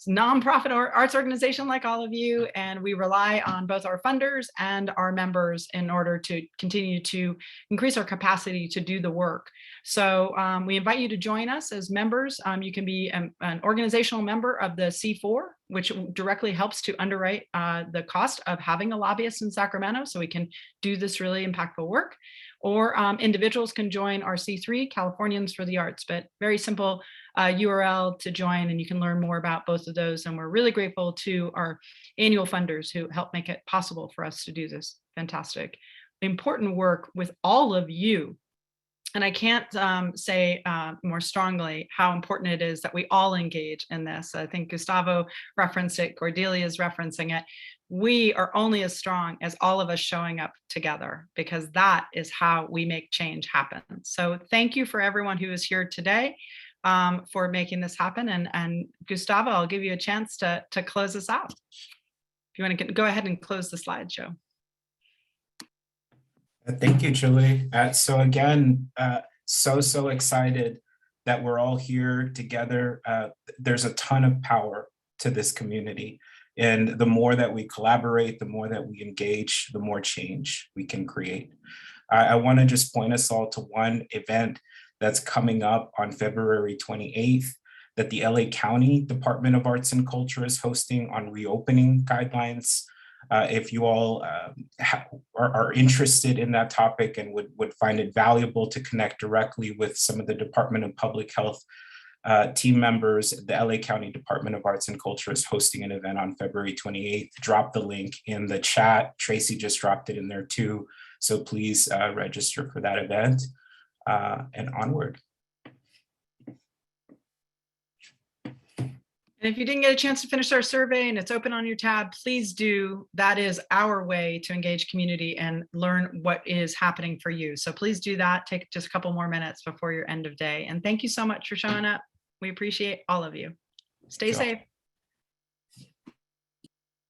nonprofit arts organization like all of you, and we rely on both our funders and our members in order to continue to increase our capacity to do the work. So we invite you to join us as members. You can be an organizational member of the C4, which directly helps to underwrite the cost of having a lobbyist in Sacramento so we can do this really impactful work. Or individuals can join our C3, Californians for the Arts, but very simple URL to join, and you can learn more about both of those. And we're really grateful to our annual funders who help make it possible for us to do this fantastic, important work with all of you. And I can't say more strongly how important it is that we all engage in this. I think Gustavo referenced it, Cordelia is referencing it. We are only as strong as all of us showing up together, because that is how we make change happen. So thank you for everyone who is here today. for making this happen. And Gustavo, I'll give you a chance to close us out. If you want to go ahead and close the slideshow. Thank you, Julie. So again, so excited that we're all here together. There's a ton of power to this community. And the more that we collaborate, the more that we engage, the more change we can create. I want to just point us all to one event that's coming up on February 28th that the LA County Department of Arts and Culture is hosting on reopening guidelines. If you all are interested in that topic and would find it valuable to connect directly with some of the Department of Public Health team members, the LA County Department of Arts and Culture is hosting an event on February 28th. Drop the link in the chat. Tracy just dropped it in there too. So please register for that event and onward. And if you didn't get a chance to finish our survey and it's open on your tab, please do. That is our way to engage community and learn what is happening for you. So please do that. Take just a couple more minutes before your end of day. And thank you so much for showing up. We appreciate all of you. Stay safe.